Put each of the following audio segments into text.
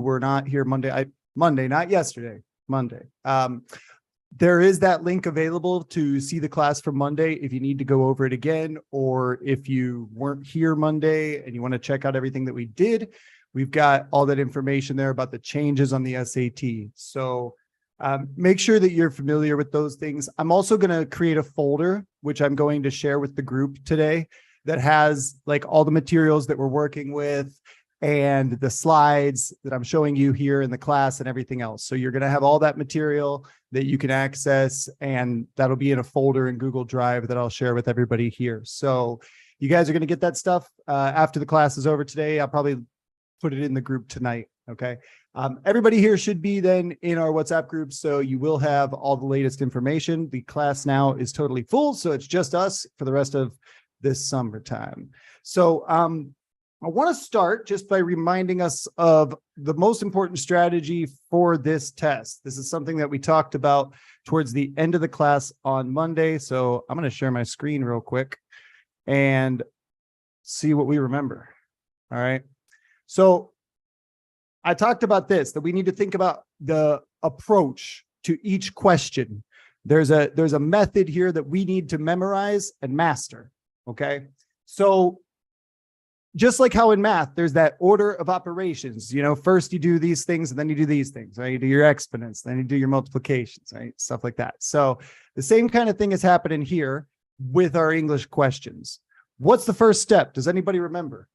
were not here Monday, not yesterday, Monday. There is that link available to see the class from Monday if you need to go over it again, or if you weren't here Monday and you want to check out everything that we did. We've got all that information there about the changes on the SAT. So make sure that you're familiar with those things. I'm also going to create a folder, which I'm going to share with the group today, that has like all the materials that we're working with and the slides that I'm showing you here in the class and everything else. So you're going to have all that material that you can access, and that'll be in a folder in Google Drive that I'll share with everybody here. So you guys are going to get that stuff after the class is over today. I'll probably put it in the group tonight. Okay. Everybody here should be then in our WhatsApp group. So you will have all the latest information. The class now is totally full, so it's just us for the rest of this summertime. So, I want to start just by reminding us of the most important strategy for this test. This is something that we talked about towards the end of the class on Monday. So I'm going to share my screen real quick and see what we remember. All right. So I talked about this, that we need to think about the approach to each question. There's a method here that we need to memorize and master. Okay. So just like how in math, there's that order of operations. You know, first you do these things and then you do these things, right? You do your exponents, then you do your multiplications, right? Stuff like that. So the same kind of thing is happening here with our English questions. What's the first step? Does anybody remember?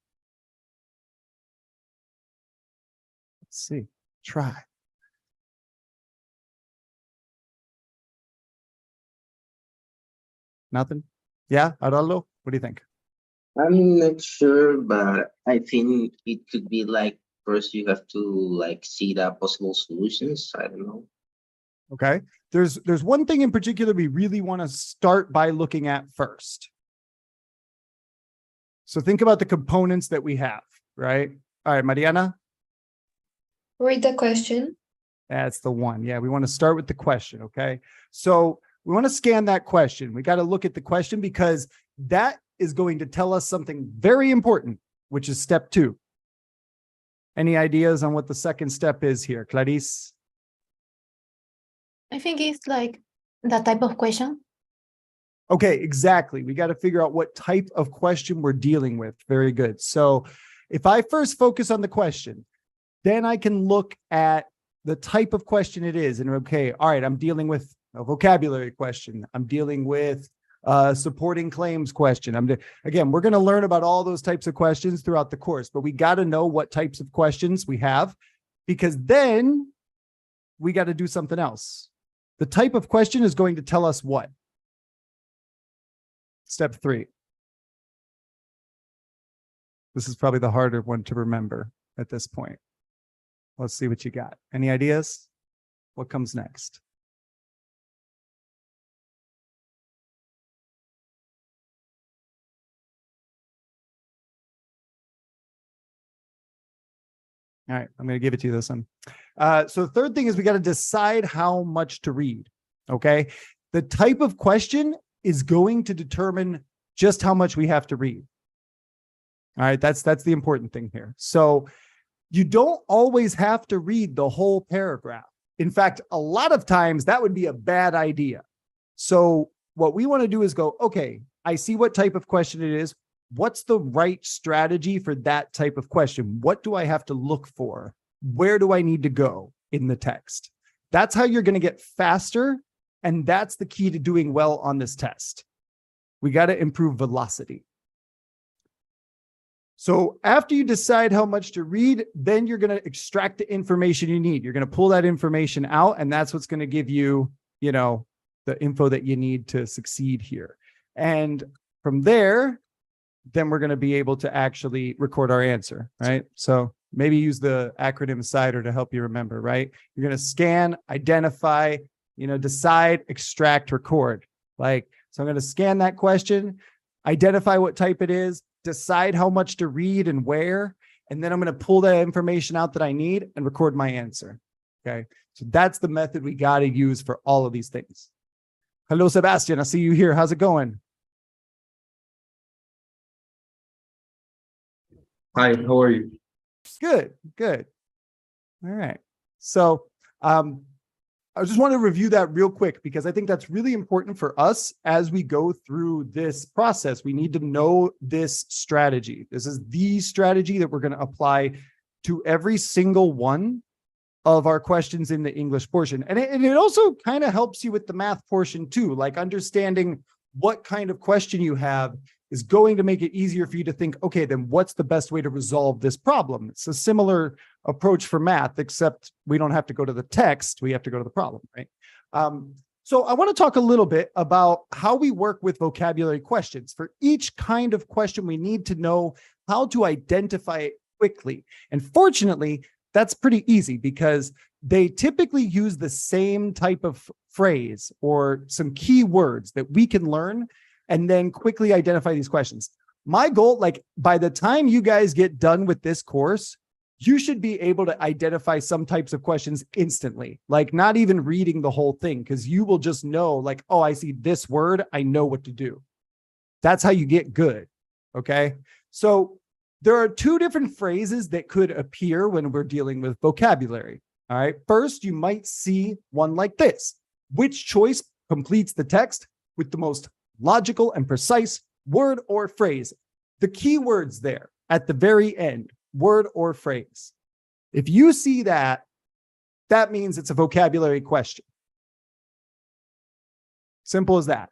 Let's see. Try. Nothing? Yeah, Araldo, what do you think? I'm not sure, but I think it could be like first you have to like see the possible solutions. I don't know. Okay. There's one thing in particular we really want to start by looking at first. So think about the components that we have, right? All right, Mariana. Read the question. That's the one. Yeah, we want to start with the question. Okay. So we want to scan that question. We got to look at the question because that is going to tell us something very important, which is step 2. Any ideas on what the second step is here, Clarice? I think it's like the type of question. Okay, exactly. We got to figure out what type of question we're dealing with. Very good. So if I first focus on the question, then I can look at the type of question it is. And okay, all right, I'm dealing with a vocabulary question. I'm dealing with supporting claims question. Again, we're going to learn about all those types of questions throughout the course, but we got to know what types of questions we have, because then we got to do something else. The type of question is going to tell us what? Step 3. This is probably the harder one to remember at this point. Let's see what you got. Any ideas? What comes next? All right, I'm going to give it to you this one. So the third thing is we got to decide how much to read. Okay. The type of question is going to determine just how much we have to read. All right. That's the important thing here. So you don't always have to read the whole paragraph. In fact, a lot of times that would be a bad idea. So what we want to do is go, okay, I see what type of question it is. What's the right strategy for that type of question? What do I have to look for? Where do I need to go in the text? That's how you're going to get faster. And that's the key to doing well on this test. We got to improve velocity. So after you decide how much to read, then you're going to extract the information you need. You're going to pull that information out, and that's what's going to give you, the info that you need to succeed here. And from there, then we're going to be able to actually record our answer, right? So maybe use the acronym CIDR to help you remember, right? You're going to scan, identify, decide, extract, record. So I'm going to scan that question, identify what type it is, decide how much to read and where, and then I'm going to pull that information out that I need and record my answer. Okay. So that's the method we got to use for all of these things. Hello, Sebastian. I see you here. How's it going? Hi, how are you? Good, good. All right. So I just want to review that real quick because I think that's really important for us as we go through this process. We need to know this strategy. This is the strategy that we're going to apply to every single one of our questions in the English portion. And it also kind of helps you with the math portion too, like understanding what kind of question you have is going to make it easier for you to think, okay, then what's the best way to resolve this problem? It's a similar approach for math, except we don't have to go to the text. We have to go to the problem, right? So I want to talk a little bit about how we work with vocabulary questions. For each kind of question, we need to know how to identify it quickly. And fortunately, that's pretty easy because they typically use the same type of phrase or some key words that we can learn and then quickly identify these questions. My goal, like by the time you guys get done with this course, you should be able to identify some types of questions instantly, like not even reading the whole thing, because you will just know like, oh, I see this word, I know what to do. That's how you get good, okay? So there are two different phrases that could appear when we're dealing with vocabulary, all right? First, you might see one like this. Which choice completes the text with the most logical and precise word or phrase? The key words there at the very end, word or phrase. If you see that, that means it's a vocabulary question. Simple as that.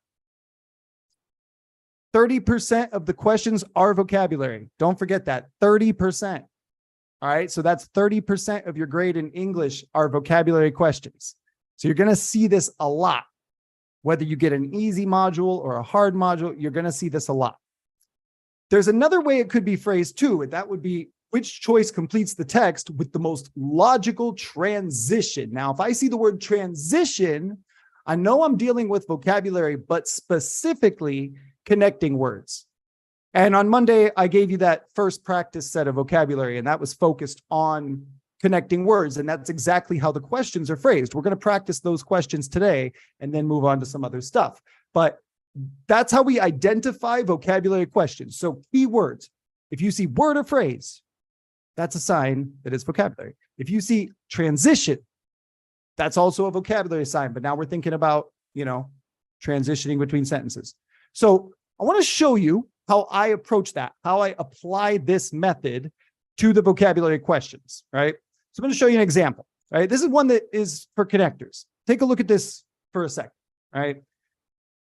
30% of the questions are vocabulary. Don't forget that, 30%. All right, so that's 30% of your grade in English are vocabulary questions. So you're going to see this a lot. Whether you get an easy module or a hard module, you're going to see this a lot. There's another way it could be phrased too, and that would be which choice completes the text with the most logical transition. Now, if I see the word transition, I know I'm dealing with vocabulary, but specifically connecting words. And on Monday, I gave you that first practice set of vocabulary, and that was focused on connecting words. And that's exactly how the questions are phrased. We're going to practice those questions today and then move on to some other stuff. But that's how we identify vocabulary questions. So key words. If you see word or phrase, that's a sign that it's vocabulary. If you see transition, that's also a vocabulary sign. But now we're thinking about, transitioning between sentences. So I want to show you how I approach that, how I apply this method to the vocabulary questions, right? So I'm going to show you an example, right? This is one that is for connectors. Take a look at this for a second, right?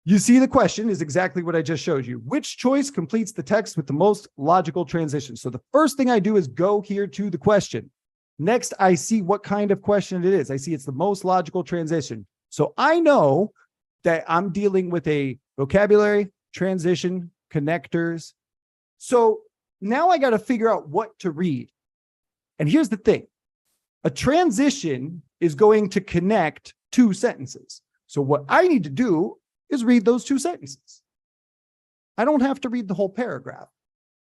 You see the question is exactly what I just showed you. Which choice completes the text with the most logical transition? So the first thing I do is go here to the question. Next, I see what kind of question it is. I see it's the most logical transition. So I know that I'm dealing with a vocabulary, transition, connectors. So now I got to figure out what to read. And here's the thing. A transition is going to connect two sentences. So what I need to do is read those two sentences. I don't have to read the whole paragraph.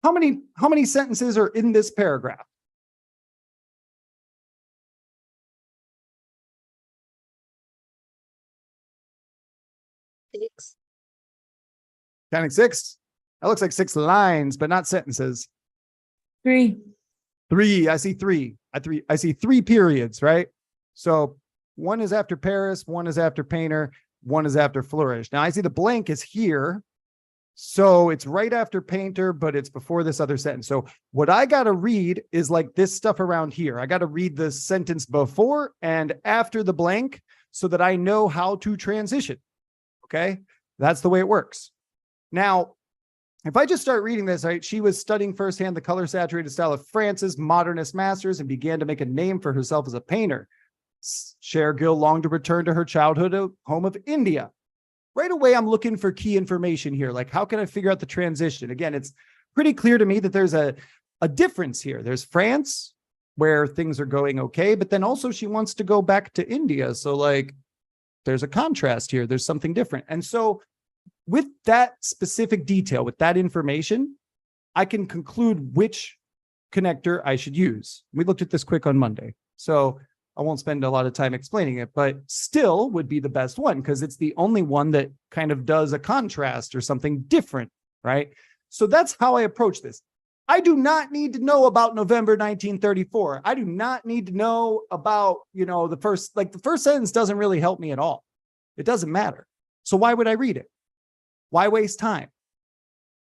How many sentences are in this paragraph? Six. Counting six? That looks like 6 lines, but not sentences. 3. 3. I see 3. I see 3 periods, right? So one is after Paris, one is after Painter, one is after Flourish. Now I see the blank is here. So it's right after Painter, but it's before this other sentence. So what I got to read is like this stuff around here. I got to read the sentence before and after the blank so that I know how to transition. Okay. That's the way it works. Now, if I just start reading this, right, she was studying firsthand the color saturated style of France's modernist masters and began to make a name for herself as a painter. Shergill longed to return to her childhood home of India. Right away, I'm looking for key information here. Like, how can I figure out the transition? Again, it's pretty clear to me that there's a difference here. There's France, where things are going okay, but then also she wants to go back to India. So like, there's a contrast here. There's something different. And so with that specific detail, with that information, I can conclude which connector I should use. We looked at this quick on Monday, so I won't spend a lot of time explaining it, but still would be the best one because it's the only one that kind of does a contrast or something different, right? So that's how I approach this. I do not need to know about November 1934. I do not need to know about, the first sentence doesn't really help me at all. It doesn't matter. So why would I read it? Why waste time?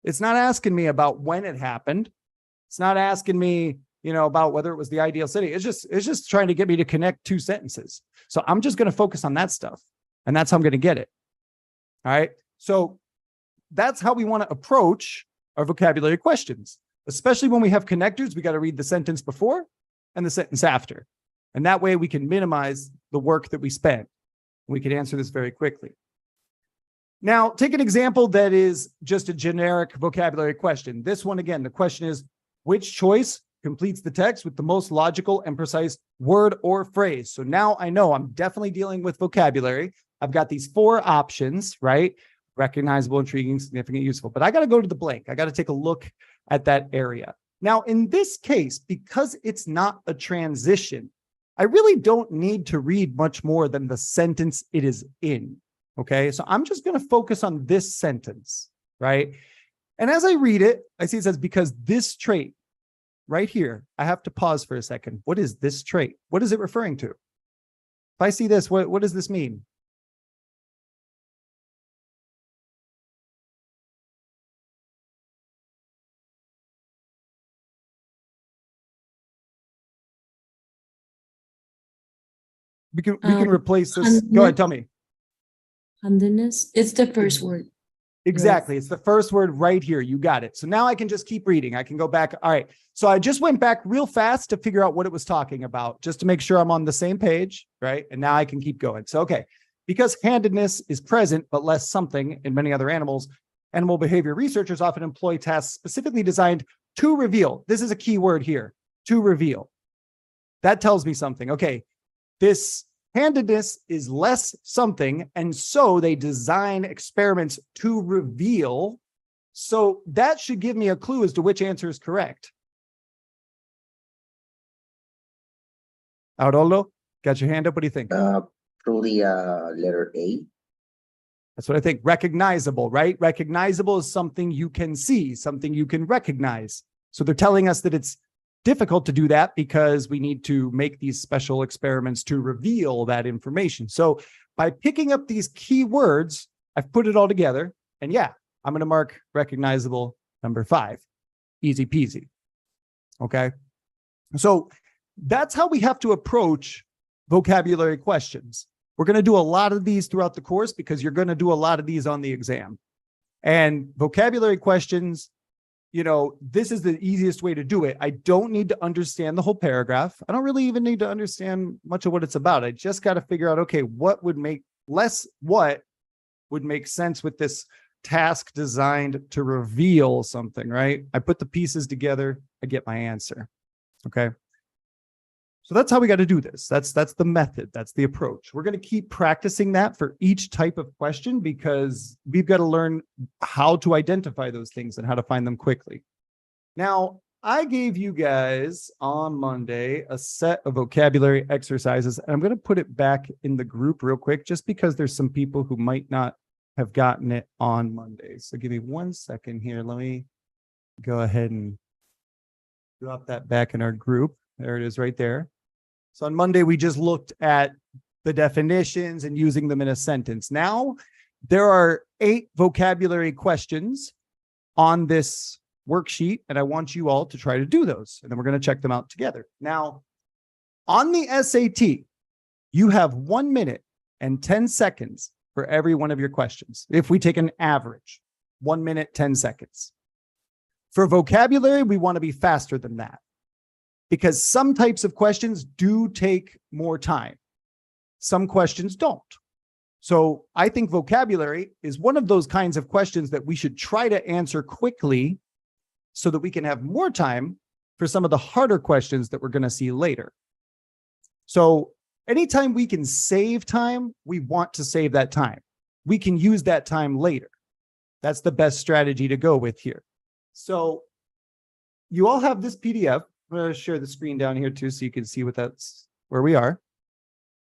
It's not asking me about when it happened. It's not asking me, about whether it was the ideal city. It's just trying to get me to connect two sentences. So I'm just going to focus on that stuff. And that's how I'm going to get it. All right. So that's how we want to approach our vocabulary questions, especially when we have connectors. We got to read the sentence before and the sentence after. And that way we can minimize the work that we spend. We can answer this very quickly. Now, take an example that is just a generic vocabulary question. This one, again, the question is, which choice completes the text with the most logical and precise word or phrase? So now I know I'm definitely dealing with vocabulary. I've got these 4 options, right? Recognizable, intriguing, significant, useful. But I got to go to the blank. I got to take a look at that area. Now, in this case, because it's not a transition, I really don't need to read much more than the sentence it is in. Okay, so I'm just going to focus on this sentence, right? And as I read it, I see it says, because this trait right here, I have to pause for a second. What is this trait? What is it referring to? If I see this, what does this mean? We can replace this. Go ahead, tell me. Handedness. It's the first word. Exactly. It's the first word right here. You got it. So now I can just keep reading. I can go back. All right. So I just went back real fast to figure out what it was talking about, just to make sure I'm on the same page, right? And now I can keep going. So, okay. Because handedness is present, but less something in many other animals, animal behavior researchers often employ tasks specifically designed to reveal. This is a key word here, to reveal. That tells me something. Okay. This handedness is less something, and so they design experiments to reveal. So that should give me a clue as to which answer is correct. Aurolio, got your hand up? What do you think? Probably letter A. That's what I think. Recognizable, right? Recognizable is something you can see, something you can recognize. So they're telling us that it's difficult to do that because we need to make these special experiments to reveal that information. So by picking up these key words, I've put it all together. And yeah, I'm going to mark recognizable number 5. Easy peasy. Okay. So that's how we have to approach vocabulary questions. We're going to do a lot of these throughout the course because you're going to do a lot of these on the exam. And vocabulary questions, this is the easiest way to do it. I don't need to understand the whole paragraph. I don't really even need to understand much of what it's about. I just got to figure out, okay, what would make sense with this task designed to reveal something, right? I put the pieces together, I get my answer. Okay. So that's how we got to do this. That's the method. That's the approach. We're going to keep practicing that for each type of question because we've got to learn how to identify those things and how to find them quickly. Now, I gave you guys on Monday a set of vocabulary exercises, and I'm going to put it back in the group real quick just because there's some people who might not have gotten it on Monday. So give me 1 second here. Let me go ahead and drop that back in our group. There it is right there. So on Monday, we just looked at the definitions and using them in a sentence. Now, there are 8 vocabulary questions on this worksheet, and I want you all to try to do those, and then we're going to check them out together. Now, on the SAT, you have 1 minute and 10 seconds for every one of your questions. If we take an average, 1 minute, 10 seconds. For vocabulary, we want to be faster than that, because some types of questions do take more time. Some questions don't. So I think vocabulary is one of those kinds of questions that we should try to answer quickly so that we can have more time for some of the harder questions that we're going to see later. So anytime we can save time, we want to save that time. We can use that time later. That's the best strategy to go with here. So you all have this PDF. I'm going to share the screen down here too, so you can see where we are.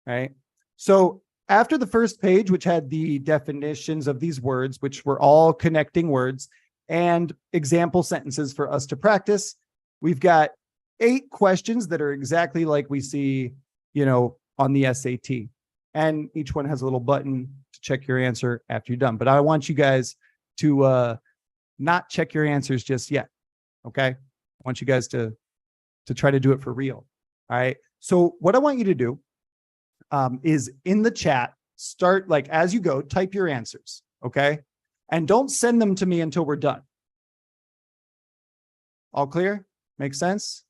All right. So after the first page, which had the definitions of these words, which were all connecting words, and example sentences for us to practice. We've got 8 questions that are exactly like we see, on the SAT. And each one has a little button to check your answer after you're done. But I want you guys to not check your answers just yet. Okay. I want you guys to try to do it for real. All right. So what I want you to do is in the chat, start like as you go, type your answers. Okay. And don't send them to me until we're done. All clear? Makes sense?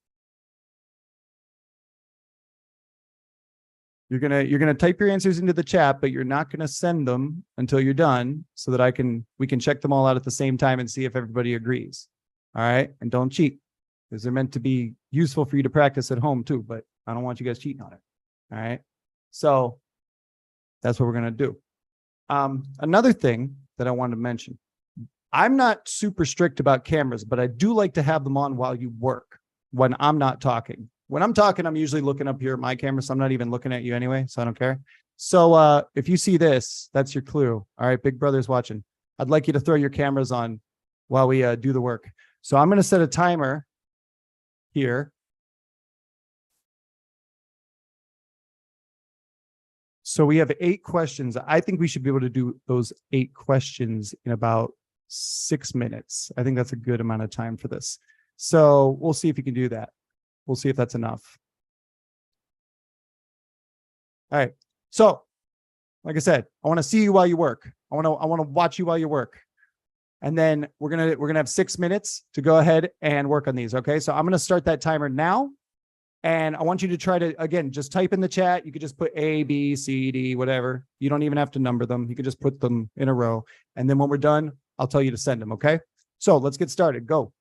You're gonna type your answers into the chat, but you're not gonna send them until you're done so that we can check them all out at the same time and see if everybody agrees. All right. And don't cheat, because they're meant to be useful for you to practice at home too, but I don't want you guys cheating on it. All right. So that's what we're gonna do. Another thing that I wanted to mention, I'm not super strict about cameras, but I do like to have them on while you work when I'm not talking. When I'm talking, I'm usually looking up here at my camera, so I'm not even looking at you anyway, so I don't care. So if you see this, that's your clue. All right, Big Brother's watching. I'd like you to throw your cameras on while we do the work. So I'm going to set a timer here. So we have 8 questions. I think we should be able to do those 8 questions in about 6 minutes. I think that's a good amount of time for this. So we'll see if you can do that. We'll see if that's enough. All right. So, like I said, I want to see you while you work. I want to watch you while you work. And then we're going to have 6 minutes to go ahead and work on these. Okay. So I'm going to start that timer now. And I want you to try to, again, just type in the chat. You could just put A, B, C, D, whatever. You don't even have to number them. You can just put them in a row. And then when we're done, I'll tell you to send them. Okay. So let's get started. Go.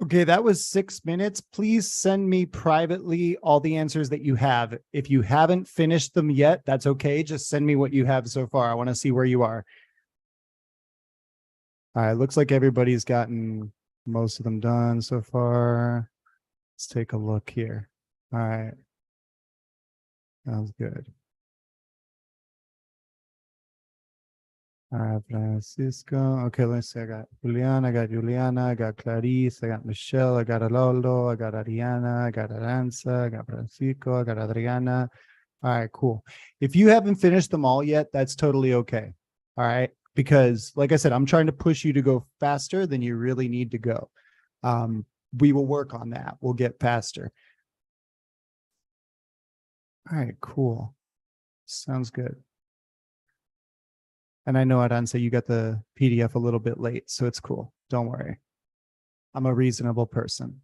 Okay, that was 6 minutes. Please send me privately all the answers that you have. If you haven't finished them yet, that's okay. Just send me what you have so far. I want to see where you are. All right, looks like everybody's gotten most of them done so far. Let's take a look here. All right. Sounds good. All right, Francisco. Okay, let's see. I got Juliana, I got Clarice, I got Michelle, I got Aloldo, I got Ariana, I got Aranza, I got Francisco, I got Adriana. All right, cool. If you haven't finished them all yet, that's totally okay. All right. Because like I said, I'm trying to push you to go faster than you really need to go. We will work on that. We'll get faster. All right, cool. Sounds good. And I know, Aranza, you got the PDF a little bit late, so it's cool. Don't worry. I'm a reasonable person.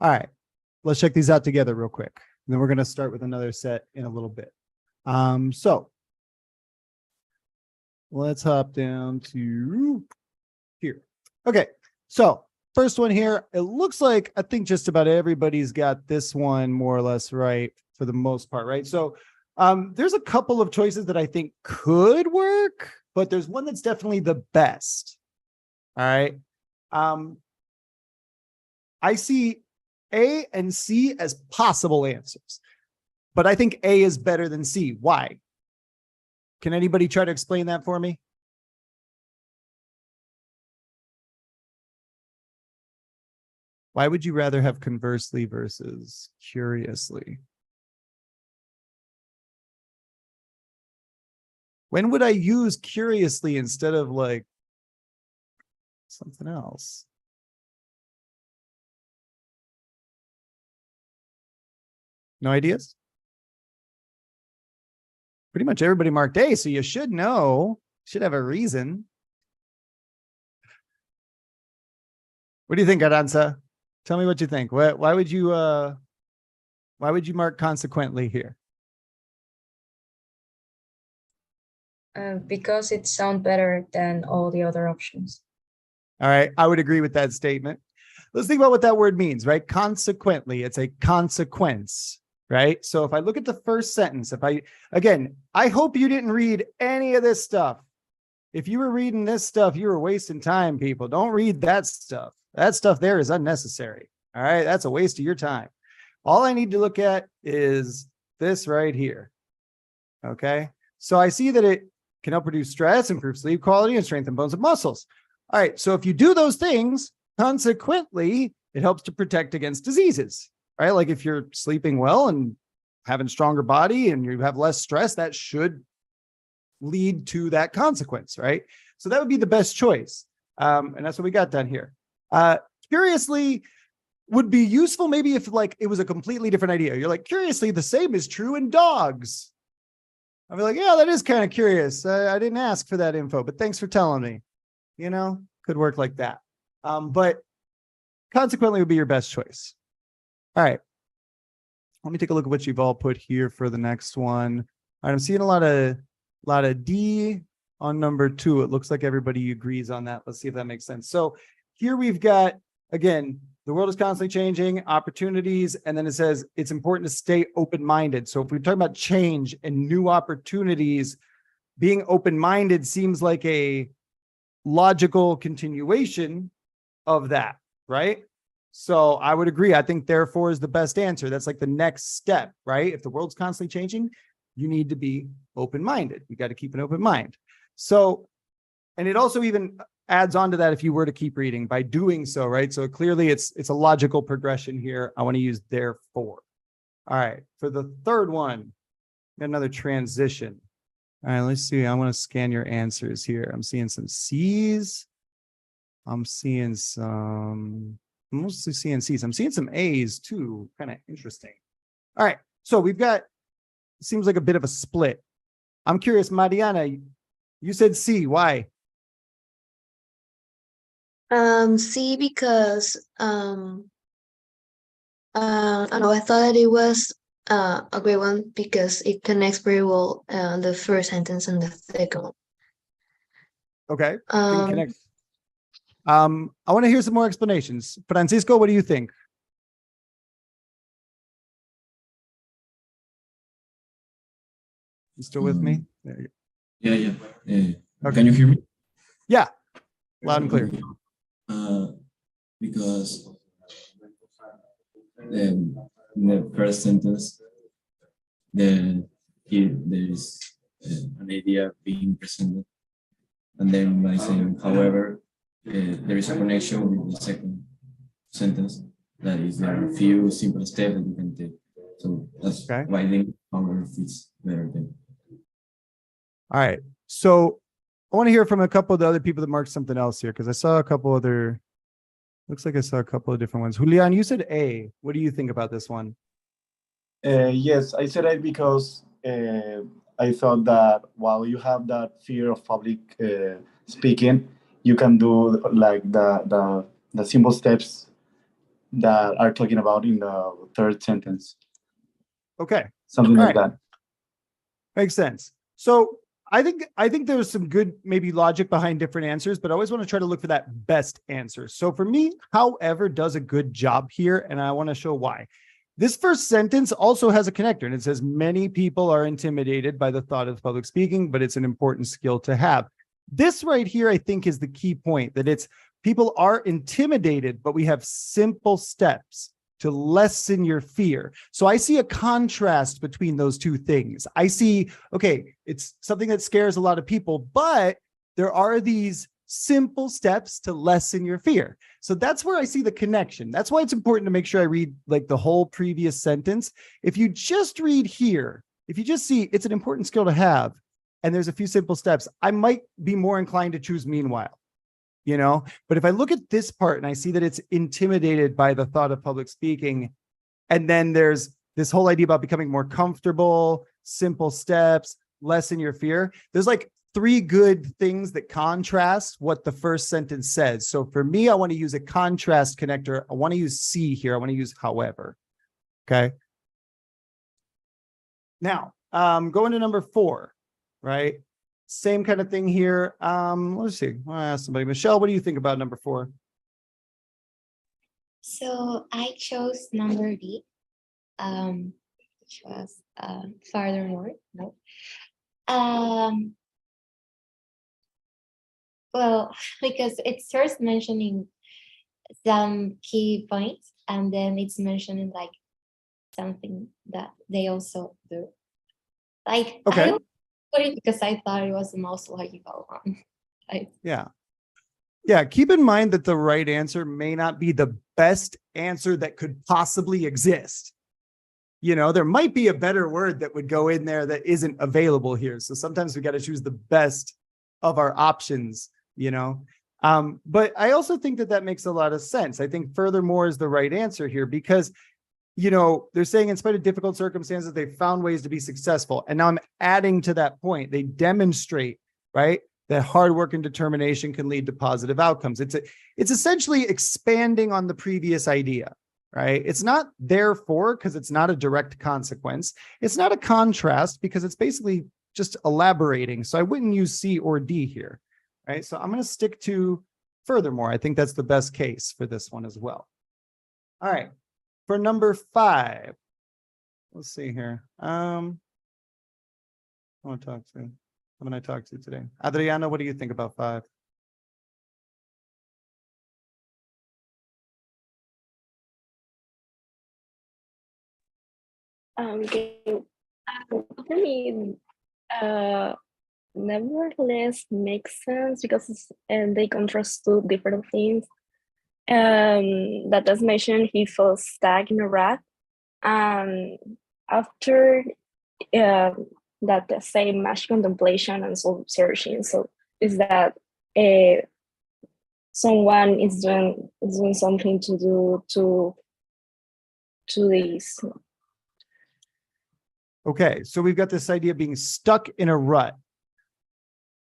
All right, let's check these out together real quick. And then we're going to start with another set in a little bit. So let's hop down to here. Okay, so first one here, it looks like I think just about everybody's got this one more or less right for the most part, right? So there's a couple of choices that I think could work, but there's one that's definitely the best. All right. I see A and C as possible answers, but I think A is better than C. Why? Can anybody try to explain that for me? Why would you rather have conversely versus curiously? When would I use curiously instead of like something else? No ideas? Pretty much everybody marked A, so you should know, should have a reason. What do you think, Aranza? Tell me what you think. Why would you mark consequently here? Because it sounds better than all the other options. All right, I would agree with that statement. Let's think about what that word means, right? Consequently, it's a consequence, right? So if I look at the first sentence, I hope you didn't read any of this stuff. If you were reading this stuff, you were wasting time, people. Don't read that stuff. That stuff there is unnecessary. All right, that's a waste of your time. All I need to look at is this right here. Okay, so I see that it can help reduce stress, improve sleep quality, and strengthen bones and muscles. All right, so if you do those things, consequently, it helps to protect against diseases, right? Like if you're sleeping well and having stronger body and you have less stress, that should lead to that consequence, right? So that would be the best choice. And that's what we got done here. Curiously would be useful maybe if like it was a completely different idea. You're like, curiously, the same is true in dogs. I'll be like, yeah, that is kind of curious. I didn't ask for that info, but thanks for telling me. You know, could work like that. But consequently would be your best choice. All right. Let me take a look at what you've all put here for the next one. All right, I'm seeing a lot of D on number 2. It looks like everybody agrees on that. Let's see if that makes sense. So here we've got, again, the world is constantly changing, opportunities, and then it says it's important to stay open-minded. So if we're talking about change and new opportunities, being open-minded seems like a logical continuation of that, right? So I would agree. I think therefore is the best answer. That's like the next step, right? If the world's constantly changing, you need to be open-minded. You got to keep an open mind. So, and it also even adds on to that if you were to keep reading by doing so, right? So clearly it's a logical progression here. I want to use therefore. All right. For the third one, another transition. All right, let's see. I want to scan your answers here. I'm seeing some C's. I'm seeing some, mostly seeing C's. I'm seeing some A's too. Kind of interesting. All right. So we've got, seems like a bit of a split. I'm curious, Mariana, you said C. Why? C because I don't know, I thought it was a great one because it connects very well the first sentence and the second one. Okay. Um, Connect. I want to hear some more explanations. Francisco, what do you think? You still with me? There you Yeah, yeah. Okay. Can you hear me? Yeah, loud and clear. Because in the first sentence, there is an idea being presented, and then by saying, however, there is a connection with the second sentence. That is, there are a few simple steps that you can take. So that's Okay. why I think however fits better than. All right. So I want to hear from a couple of the other people that marked something else here, because I saw a couple other, looks like I saw a couple of different ones. Julian, you said A. What do you think about this one? Yes, I said it because I thought that while you have that fear of public speaking, you can do like the simple steps that are talking about in the third sentence, Okay. something All like right. that. Makes sense. So I think there's some good maybe logic behind different answers, but I always want to try to look for that best answer. So for me, however, does a good job here, and I want to show why. This first sentence also has a connector, and it says many people are intimidated by the thought of public speaking, but it's an important skill to have. This right here, I think, is the key point, that it's people are intimidated, but we have simple steps to lessen your fear. So I see a contrast between those two things. I see, okay, it's something that scares a lot of people, but there are these simple steps to lessen your fear. So that's where I see the connection. That's why it's important to make sure I read like the whole previous sentence. If you just read here, if you just see it's an important skill to have, and there's a few simple steps, I might be more inclined to choose meanwhile. You know, but if I look at this part and I see that it's intimidated by the thought of public speaking, and then there's this whole idea about becoming more comfortable, simple steps, lessen your fear. There's like three good things that contrast what the first sentence says. So for me, I want to use a contrast connector. I want to use C here. I want to use however. Okay. Now, going to number 4, right? Same kind of thing here. Let's see. I'll ask somebody. Michelle, what do you think about number 4? So I chose number D, which was farther north. No. Well, because it starts mentioning some key points, and then it's mentioning like something that they also do. Like Okay. I don't put it because I thought it was the most logical one. Yeah. Yeah. Keep in mind that the right answer may not be the best answer that could possibly exist. You know, there might be a better word that would go in there that isn't available here. So sometimes we got to choose the best of our options, you know. But I also think that that makes a lot of sense. I think furthermore is the right answer here because, you know, they're saying in spite of difficult circumstances, they've found ways to be successful. And now I'm adding to that point. They demonstrate, right, that hard work and determination can lead to positive outcomes. It's essentially expanding on the previous idea, right? It's not therefore because it's not a direct consequence. It's not a contrast because it's basically just elaborating. So I wouldn't use C or D here, right? So I'm going to stick to furthermore. I think that's the best case for this one as well. All right. For number 5, let's see here. I want to talk to, who am I talk to today? Adriana, what do you think about 5? Okay. For me, nevertheless makes sense because and they contrast two different things. That as mentioned, he felt stuck in a rut. After that, the same much contemplation and soul searching. So is that someone is doing something to do to this. Okay, so we've got this idea of being stuck in a rut,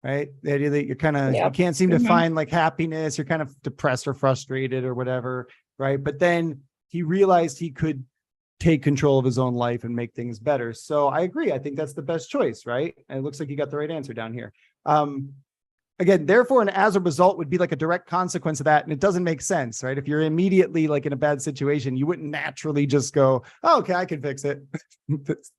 right? The idea that you're kind of, you can't seem to find like happiness, you're kind of depressed or frustrated or whatever, right? But then he realized he could take control of his own life and make things better. So I agree. I think that's the best choice, right? And it looks like you got the right answer down here. again, therefore, and as a result would be like a direct consequence of that. And it doesn't make sense, right? If you're immediately like in a bad situation, you wouldn't naturally just go, oh, okay, I can fix it.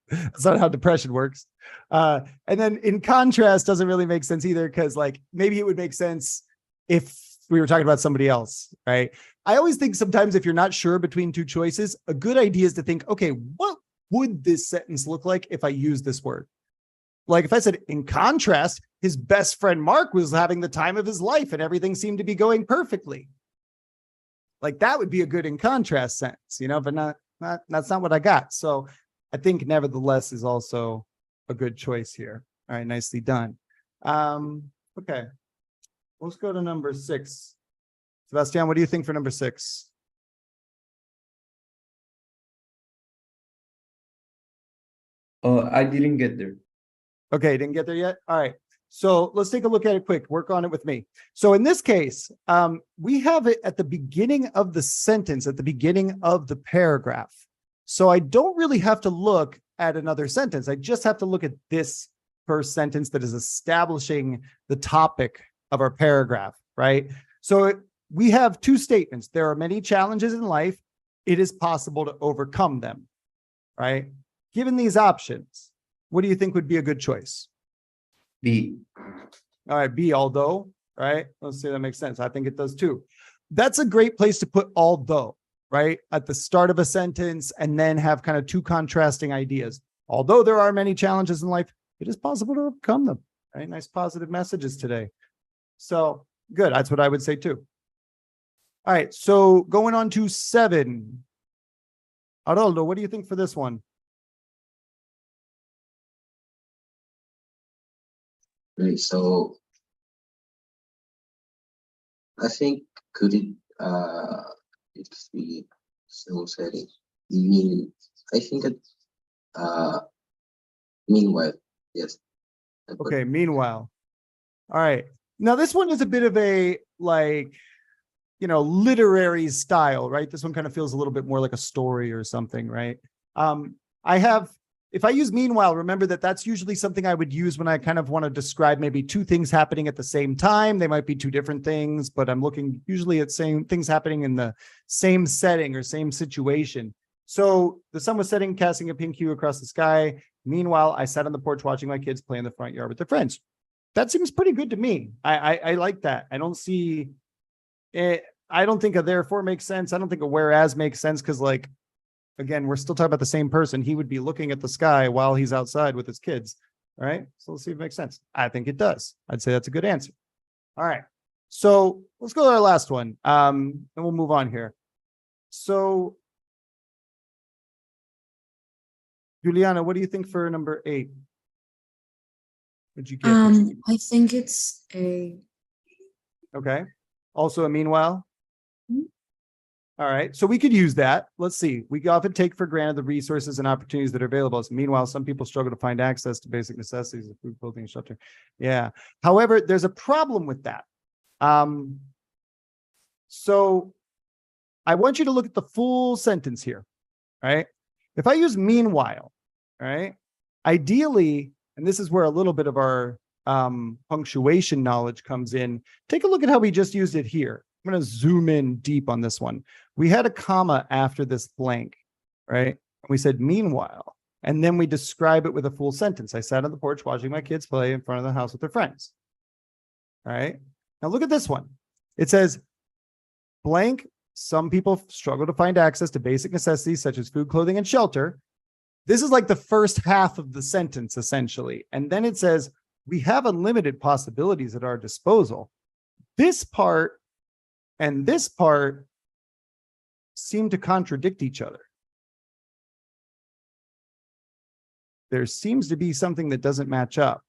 That's not how depression works. And then in contrast doesn't really make sense either, because like maybe it would make sense if we were talking about somebody else, right? I always think sometimes if you're not sure between two choices, a good idea is to think, okay, what would this sentence look like if I use this word? Like if I said, in contrast, his best friend Mark was having the time of his life and everything seemed to be going perfectly. Like that would be a good in contrast sentence, you know, but that's not what I got. So I think nevertheless is also a good choice here. All right, nicely done. Okay, let's go to number 6. Sebastian, what do you think for number 6? Oh, I didn't get there. Okay, didn't get there yet? All right. So let's take a look at it quick. Work on it with me. So in this case, we have it at the beginning of the sentence, at the beginning of the paragraph. So I don't really have to look at another sentence. I just have to look at this first sentence that is establishing the topic of our paragraph, right? So we have 2 statements. There are many challenges in life. It is possible to overcome them, right? Given these options, what do you think would be a good choice? B. All right, B, although, right? Let's see, that makes sense. I think it does too. That's a great place to put although, right? At the start of a sentence and then have kind of 2 contrasting ideas. Although there are many challenges in life, it is possible to overcome them, right? Nice positive messages today. So good, that's what I would say too. All right, so going on to 7. Haroldo, what do you think for this one? Okay, so I think could it could be so setting. I think that meanwhile, yes. Okay, meanwhile. All right. Now this one is a bit of a like, you know, literary style, right? This one kind of feels a little bit more like a story or something, right? If I use meanwhile, remember that that's usually something I would use when I kind of want to describe maybe 2 things happening at the same time. They might be 2 different things, but I'm looking usually at same things happening in the same setting or same situation. So the sun was setting, casting a pink hue across the sky. Meanwhile, I sat on the porch watching my kids play in the front yard with their friends. That seems pretty good to me. I like that. I don't see it. I don't think a therefore makes sense. I don't think a whereas makes sense because, like, again, we're still talking about the same person. He would be looking at the sky while he's outside with his kids. All right. So let's see if it makes sense. I think it does. I'd say that's a good answer. All right. So let's go to our last one. And we'll move on here. So Juliana, what do you think for number 8? What'd you get? I think it's a. Okay. Also a meanwhile. Mhm. All right. So we could use that. Let's see. We often take for granted the resources and opportunities that are available. So meanwhile, some people struggle to find access to basic necessities of food, clothing, and shelter. Yeah. However, there's a problem with that. So I want you to look at the full sentence here, right? If I use meanwhile, right? Ideally, and this is where a little bit of our punctuation knowledge comes in. Take a look at how we just used it here. I'm going to zoom in deep on this one. We had a comma after this blank, right? And we said, meanwhile, and then we describe it with a full sentence. I sat on the porch watching my kids play in front of the house with their friends. All right. Now look at this one. It says, blank, some people struggle to find access to basic necessities such as food, clothing, and shelter. This is like the first half of the sentence, essentially. And then it says, we have unlimited possibilities at our disposal. This part and this part seem to contradict each other. There seems to be something that doesn't match up.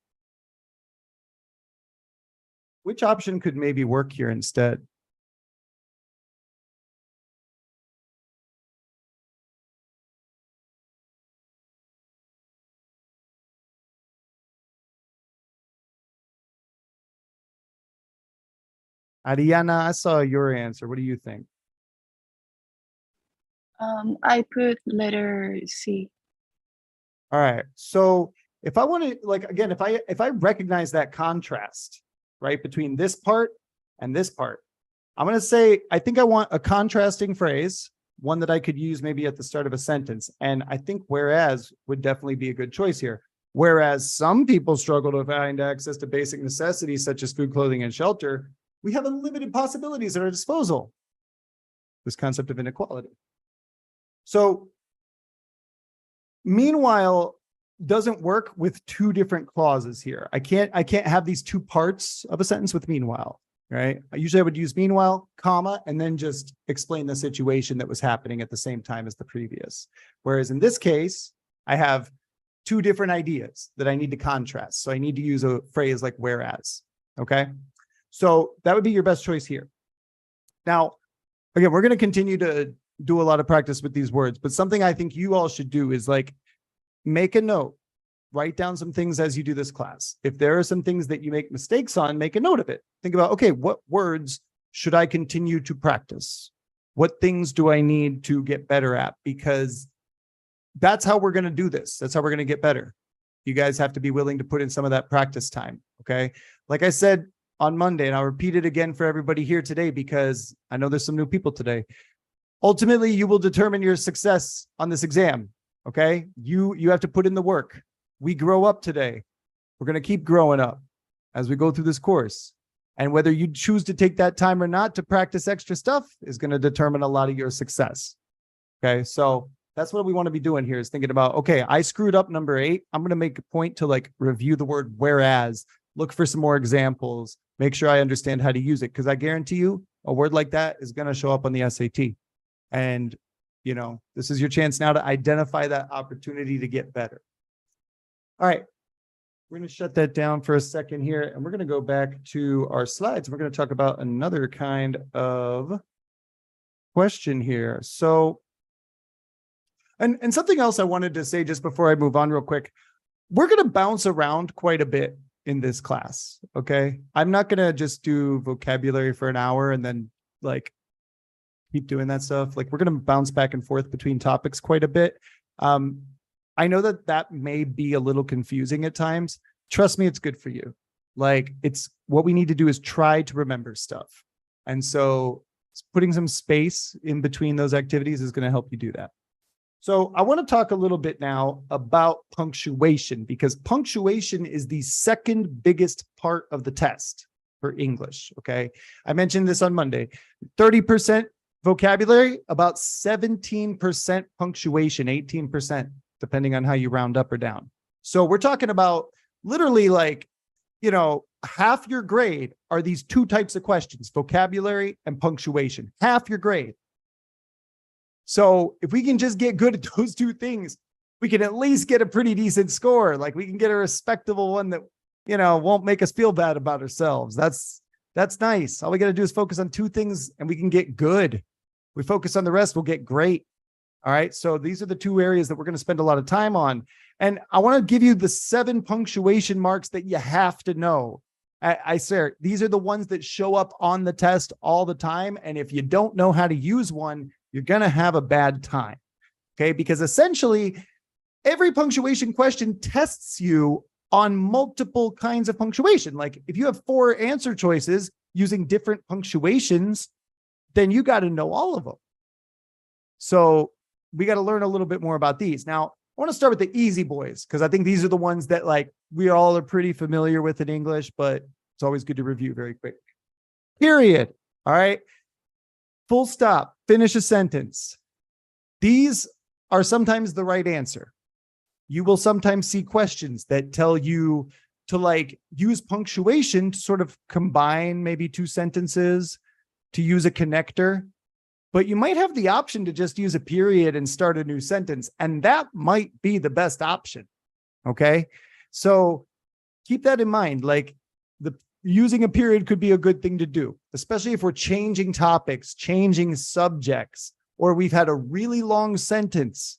Which option could maybe work here instead? Ariana, I saw your answer. What do you think? I put letter C. All right. So if I want to, like, again, if I recognize that contrast, right? Between this part and this part. I'm going to say, I think I want a contrasting phrase, one that I could use maybe at the start of a sentence. And I think whereas would definitely be a good choice here. Whereas some people struggle to find access to basic necessities such as food, clothing, and shelter, we have unlimited possibilities at our disposal. This concept of inequality. So, meanwhile, doesn't work with two different clauses here. I can't have these two parts of a sentence with meanwhile, right? Usually I would use meanwhile, comma, and then just explain the situation that was happening at the same time as the previous. Whereas in this case, I have two different ideas that I need to contrast. So I need to use a phrase like whereas, okay? So that would be your best choice here. Now, again, we're going to continue to do a lot of practice with these words, but something I think you all should do is like make a note, write down some things as you do this class. If there are some things that you make mistakes on, make a note of it. Think about, okay, what words should I continue to practice? What things do I need to get better at? Because that's how we're going to do this. That's how we're going to get better. You guys have to be willing to put in some of that practice time. Okay. Like I said on Monday, and I'll repeat it again for everybody here today, because I know there's some new people today. Ultimately, you will determine your success on this exam. Okay. You have to put in the work. We grow up today. We're going to keep growing up as we go through this course. And whether you choose to take that time or not to practice extra stuff is going to determine a lot of your success. Okay. So that's what we want to be doing here, is thinking about, okay, I screwed up number 8. I'm going to make a point to like review the word whereas, look for some more examples, make sure I understand how to use it. Because I guarantee you a word like that is going to show up on the SAT. And, you know, this is your chance now to identify that opportunity to get better. All right. We're going to shut that down for a second here, and we're going to go back to our slides. We're going to talk about another kind of question here. So, and something else I wanted to say just before I move on real quick, we're going to bounce around quite a bit in this class. Okay. I'm not going to just do vocabulary for an hour and then like keep doing that stuff. Like we're going to bounce back and forth between topics quite a bit. I know that may be a little confusing at times. Trust me, it's good for you. Like it's what we need to do is try to remember stuff. And so putting some space in between those activities is going to help you do that. So I want to talk a little bit now about punctuation, because punctuation is the second biggest part of the test for English. Okay. I mentioned this on Monday, 30% vocabulary, about 17% punctuation, 18%, depending on how you round up or down. So we're talking about literally like, you know, half your grade are these two types of questions, vocabulary and punctuation, half your grade. So if we can just get good at those two things, we can at least get a pretty decent score. Like we can get a respectable one that, you know, won't make us feel bad about ourselves. That's nice. All we got to do is focus on two things and we can get good. We focus on the rest, we'll get great. All right. So these are the two areas that we're going to spend a lot of time on. And I want to give you the 7 punctuation marks that you have to know. I swear, these are the ones that show up on the test all the time. And if you don't know how to use one, you're going to have a bad time. Okay. Because essentially every punctuation question tests you on multiple kinds of punctuation. Like if you have 4 answer choices using different punctuations, then you got to know all of them. So we got to learn a little bit more about these. Now, I want to start with the easy boys, because I think these are the ones that like we all are pretty familiar with in English, but it's always good to review very quick. Period. All right. Full stop. Finish a sentence. These are sometimes the right answer. You will sometimes see questions that tell you to like use punctuation to sort of combine maybe 2 sentences, to use a connector. But you might have the option to just use a period and start a new sentence. And that might be the best option. Okay. So keep that in mind. Like using a period could be a good thing to do, especially if we're changing topics, changing subjects, or we've had a really long sentence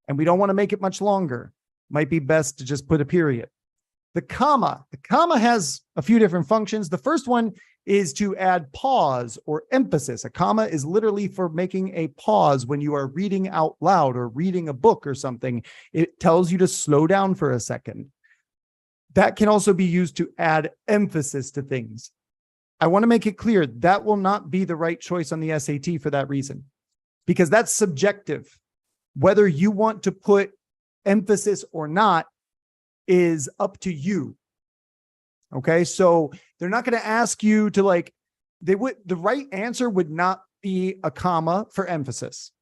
and we don't want to make it much longer. Might be best to just put a period. The comma has a few different functions. The first one is to add pause or emphasis. A comma is literally for making a pause when you are reading out loud or reading a book or something. It tells you to slow down for a second. That can also be used to add emphasis to things. I want to make it clear that will not be the right choice on the SAT for that reason, because that's subjective. Whether you want to put emphasis or not is up to you. Okay. So they're not going to ask you to like, the right answer would not be a comma for emphasis,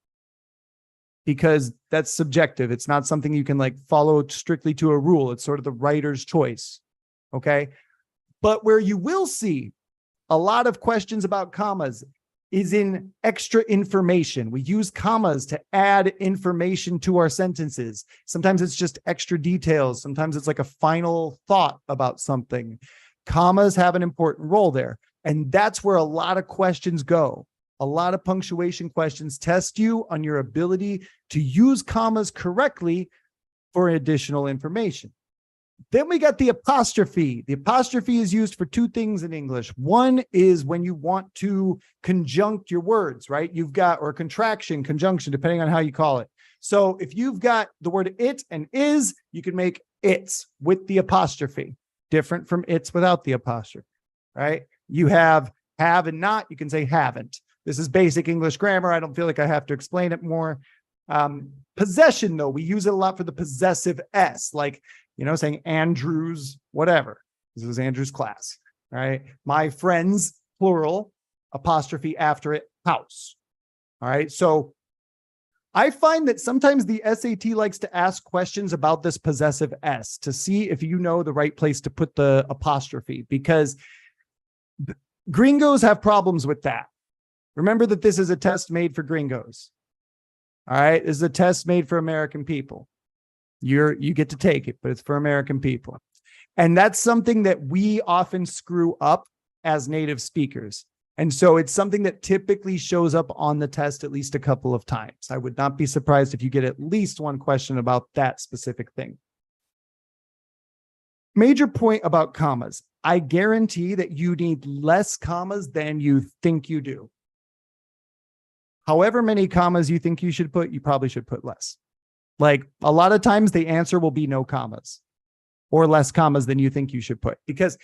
because that's subjective. It's not something you can like follow strictly to a rule. It's sort of the writer's choice. Okay. But where you will see a lot of questions about commas is in extra information. We use commas to add information to our sentences. Sometimes it's just extra details. Sometimes it's like a final thought about something. Commas have an important role there. And that's where a lot of questions go. A lot of punctuation questions test you on your ability to use commas correctly for additional information. Then we got the apostrophe. The apostrophe is used for two things in English. One is when you want to conjunct your words, right? You've got, or contraction, conjunction, depending on how you call it. So if you've got the word it and is, you can make its with the apostrophe, different from its without the apostrophe, right? You have and not, you can say haven't. This is basic English grammar. I don't feel like I have to explain it more. Possession, though, we use it a lot for the possessive S, like, you know, saying Andrew's, whatever. This is Andrew's class, right? My friends, plural, apostrophe after it, house. All right. So I find that sometimes the SAT likes to ask questions about this possessive S to see if you know the right place to put the apostrophe, because gringos have problems with that. Remember that this is a test made for gringos. All right. This is a test made for American people. You get to take it, but it's for American people. And that's something that we often screw up as native speakers. And so it's something that typically shows up on the test at least a couple of times. I would not be surprised if you get at least one question about that specific thing. Major point about commas. I guarantee that you need less commas than you think you do. However many commas you think you should put, you probably should put less. Like a lot of times the answer will be no commas or less commas than you think you should put, because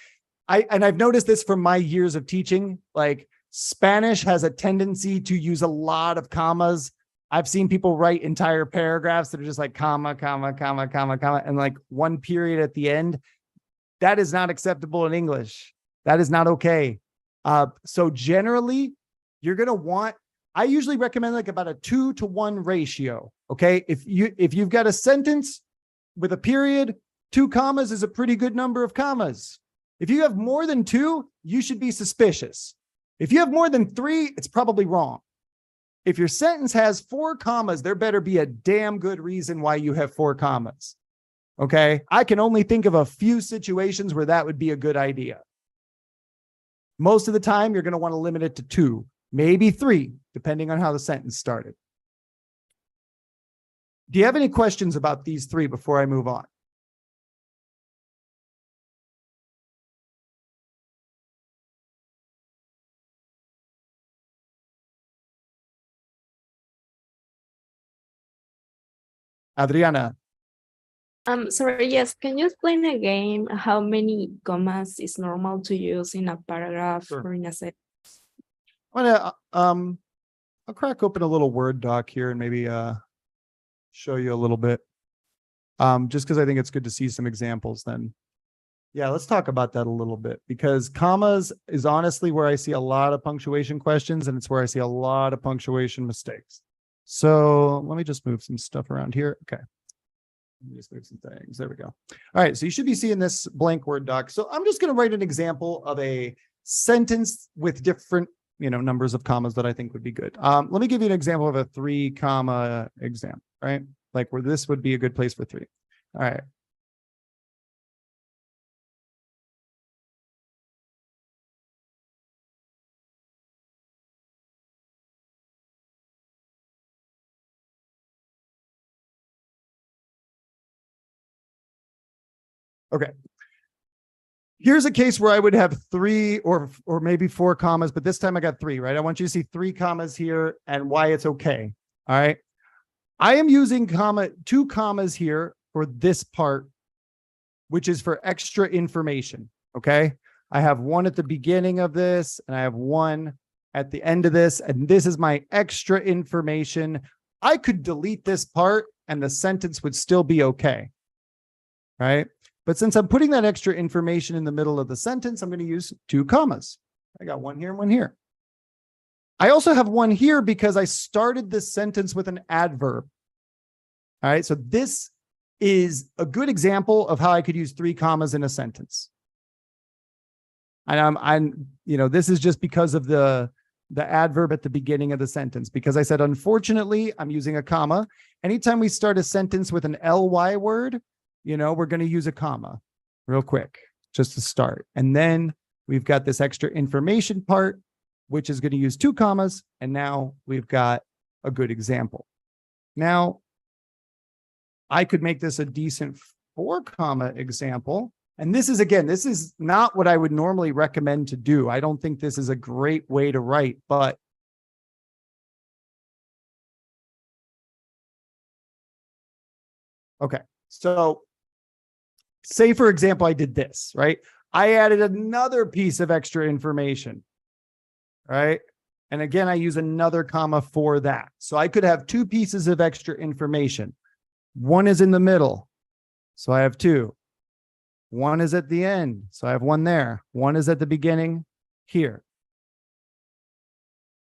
I've noticed this from my years of teaching. Like Spanish has a tendency to use a lot of commas. I've seen people write entire paragraphs that are just like comma, comma, comma, comma, comma, and like one period at the end. That is not acceptable in English. That is not okay. So generally, you're going to want, I usually recommend like about a 2-to-1 ratio. Okay. If you've got a sentence with a period, 2 commas is a pretty good number of commas. If you have more than 2, you should be suspicious. If you have more than 3, it's probably wrong. If your sentence has 4 commas, there better be a damn good reason why you have 4 commas. Okay. I can only think of a few situations where that would be a good idea. Most of the time, you're going to want to limit it to 2, maybe 3, depending on how the sentence started. Do you have any questions about these 3 before I move on? Adriana. Sorry, yes. Can you explain again how many commas is normal to use in a paragraph Sure. or in a sentence? I'm gonna, I'll crack open a little Word doc here and maybe show you a little bit. Just because I think it's good to see some examples then. Yeah, let's talk about that a little bit, because commas is honestly where I see a lot of punctuation questions, and it's where I see a lot of punctuation mistakes. So let me just move some stuff around here. Okay. Let me just move some things. There we go. All right. So you should be seeing this blank Word doc. So I'm just going to write an example of a sentence with different, numbers of commas that I think would be good. Let me give you an example of a 3 comma example, right? Like where this would be a good place for 3. All right. Okay. Here's a case where I would have 3 or maybe 4 commas, but this time I got 3, right? I want you to see 3 commas here and why it's okay. All right. I am using 2 commas here for this part which is for extra information. Okay. I have one at the beginning of this and I have one at the end of this, and this is my extra information. I could delete this part and the sentence would still be okay. Right. But since I'm putting that extra information in the middle of the sentence, I'm going to use 2 commas. I got one here and one here. I also have one here because I started this sentence with an adverb. All right. So this is a good example of how I could use 3 commas in a sentence. And I'm this is just because of the adverb at the beginning of the sentence, because I said, unfortunately, I'm using a comma. Anytime we start a sentence with an ly word, we're going to use a comma real quick, just to start. And then we've got this extra information part, which is going to use 2 commas. And now we've got a good example. Now, I could make this a decent 4 comma example. And this is not what I would normally recommend to do. I don't think this is a great way to write, but okay. So say, for example, I did this, right? I added another piece of extra information, right? And again, I use another comma for that. So I could have 2 pieces of extra information. One is in the middle, so I have 2. One is at the end, so I have 1 there. One is at the beginning here.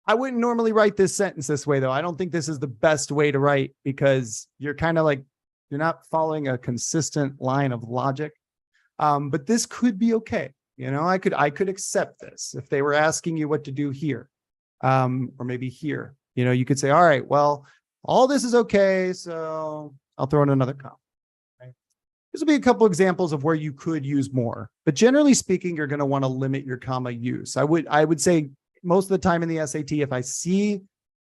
I wouldn't normally write this sentence this way, though. I don't think this is the best way to write, because you're kind of like, you're not following a consistent line of logic. But this could be okay. I could accept this if they were asking you what to do here, or maybe here. You could say, all right, well, all this is okay, so I'll throw in another comma. This will be a couple examples of where you could use more, but generally speaking, you're going to want to limit your comma use. I would say most of the time in the SAT, if I see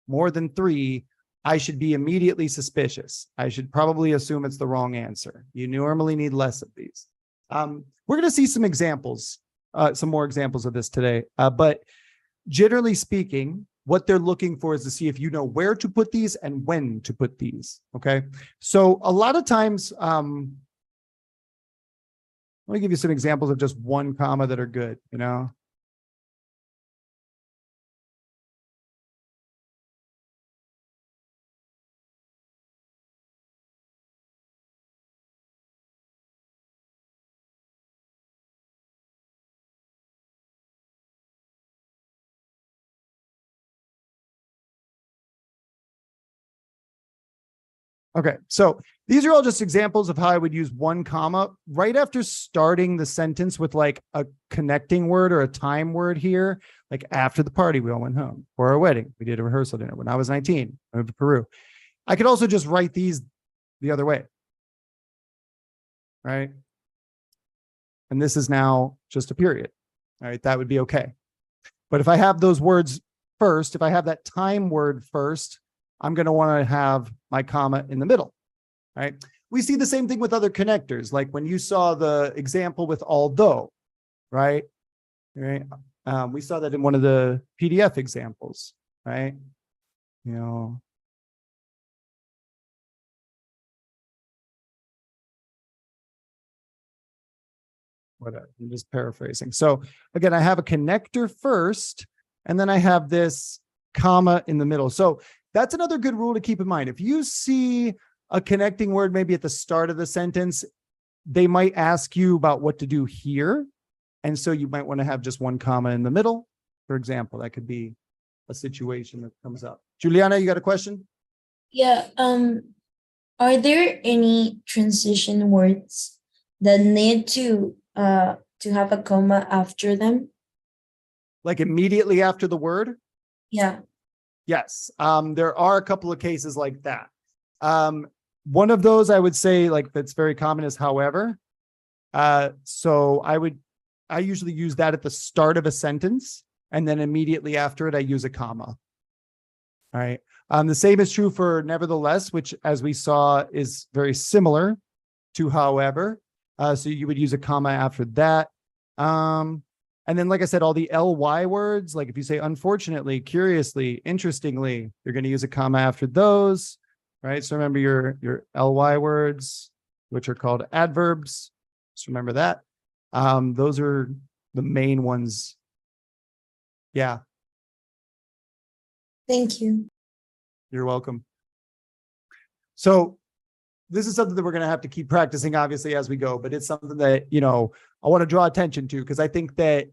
more than 3, I should be immediately suspicious. I should probably assume it's the wrong answer. You normally need less of these. We're going to see some examples, some more examples of this today. But generally speaking, what they're looking for is to see if you know where to put these and when to put these. Okay. So a lot of times, let me give you some examples of just 1 comma that are good, Okay, so these are all just examples of how I would use 1 comma right after starting the sentence with like a connecting word or a time word here. Like, after the party, we all went home. For our wedding, we did a rehearsal dinner. When I was 19, I moved to Peru. I could also just write these the other way, right? And this is now just a period, all right? That would be okay. But if I have those words first, if I have that time word first, I'm going to want to have my comma in the middle, right? We see the same thing with other connectors, like when you saw the example with although, right? We saw that in one of the PDF examples, right? Whatever, I'm just paraphrasing. So again, I have a connector first, and then I have this comma in the middle. So that's another good rule to keep in mind. If you see a connecting word maybe at the start of the sentence, they might ask you about what to do here. And so you might want to have just 1 comma in the middle. For example, that could be a situation that comes up. Juliana, you got a question? Yeah. Are there any transition words that need to have a comma after them? Like immediately after the word? Yeah. Yes, there are a couple of cases like that. One of those I would say, like, that's very common is however. So I usually use that at the start of a sentence, and then immediately after it, I use a comma. All right. The same is true for nevertheless, which, as we saw, is very similar to however. So you would use a comma after that. And then, like I said, all the ly words, like if you say unfortunately, curiously, interestingly, you're going to use a comma after those, right? So remember your ly words, which are called adverbs. Just remember that. Those are the main ones. Yeah, Thank you. you're welcome. So this is something that we're going to have to keep practicing, obviously, as we go, but it's something that, you know, I want to draw attention to, because I think that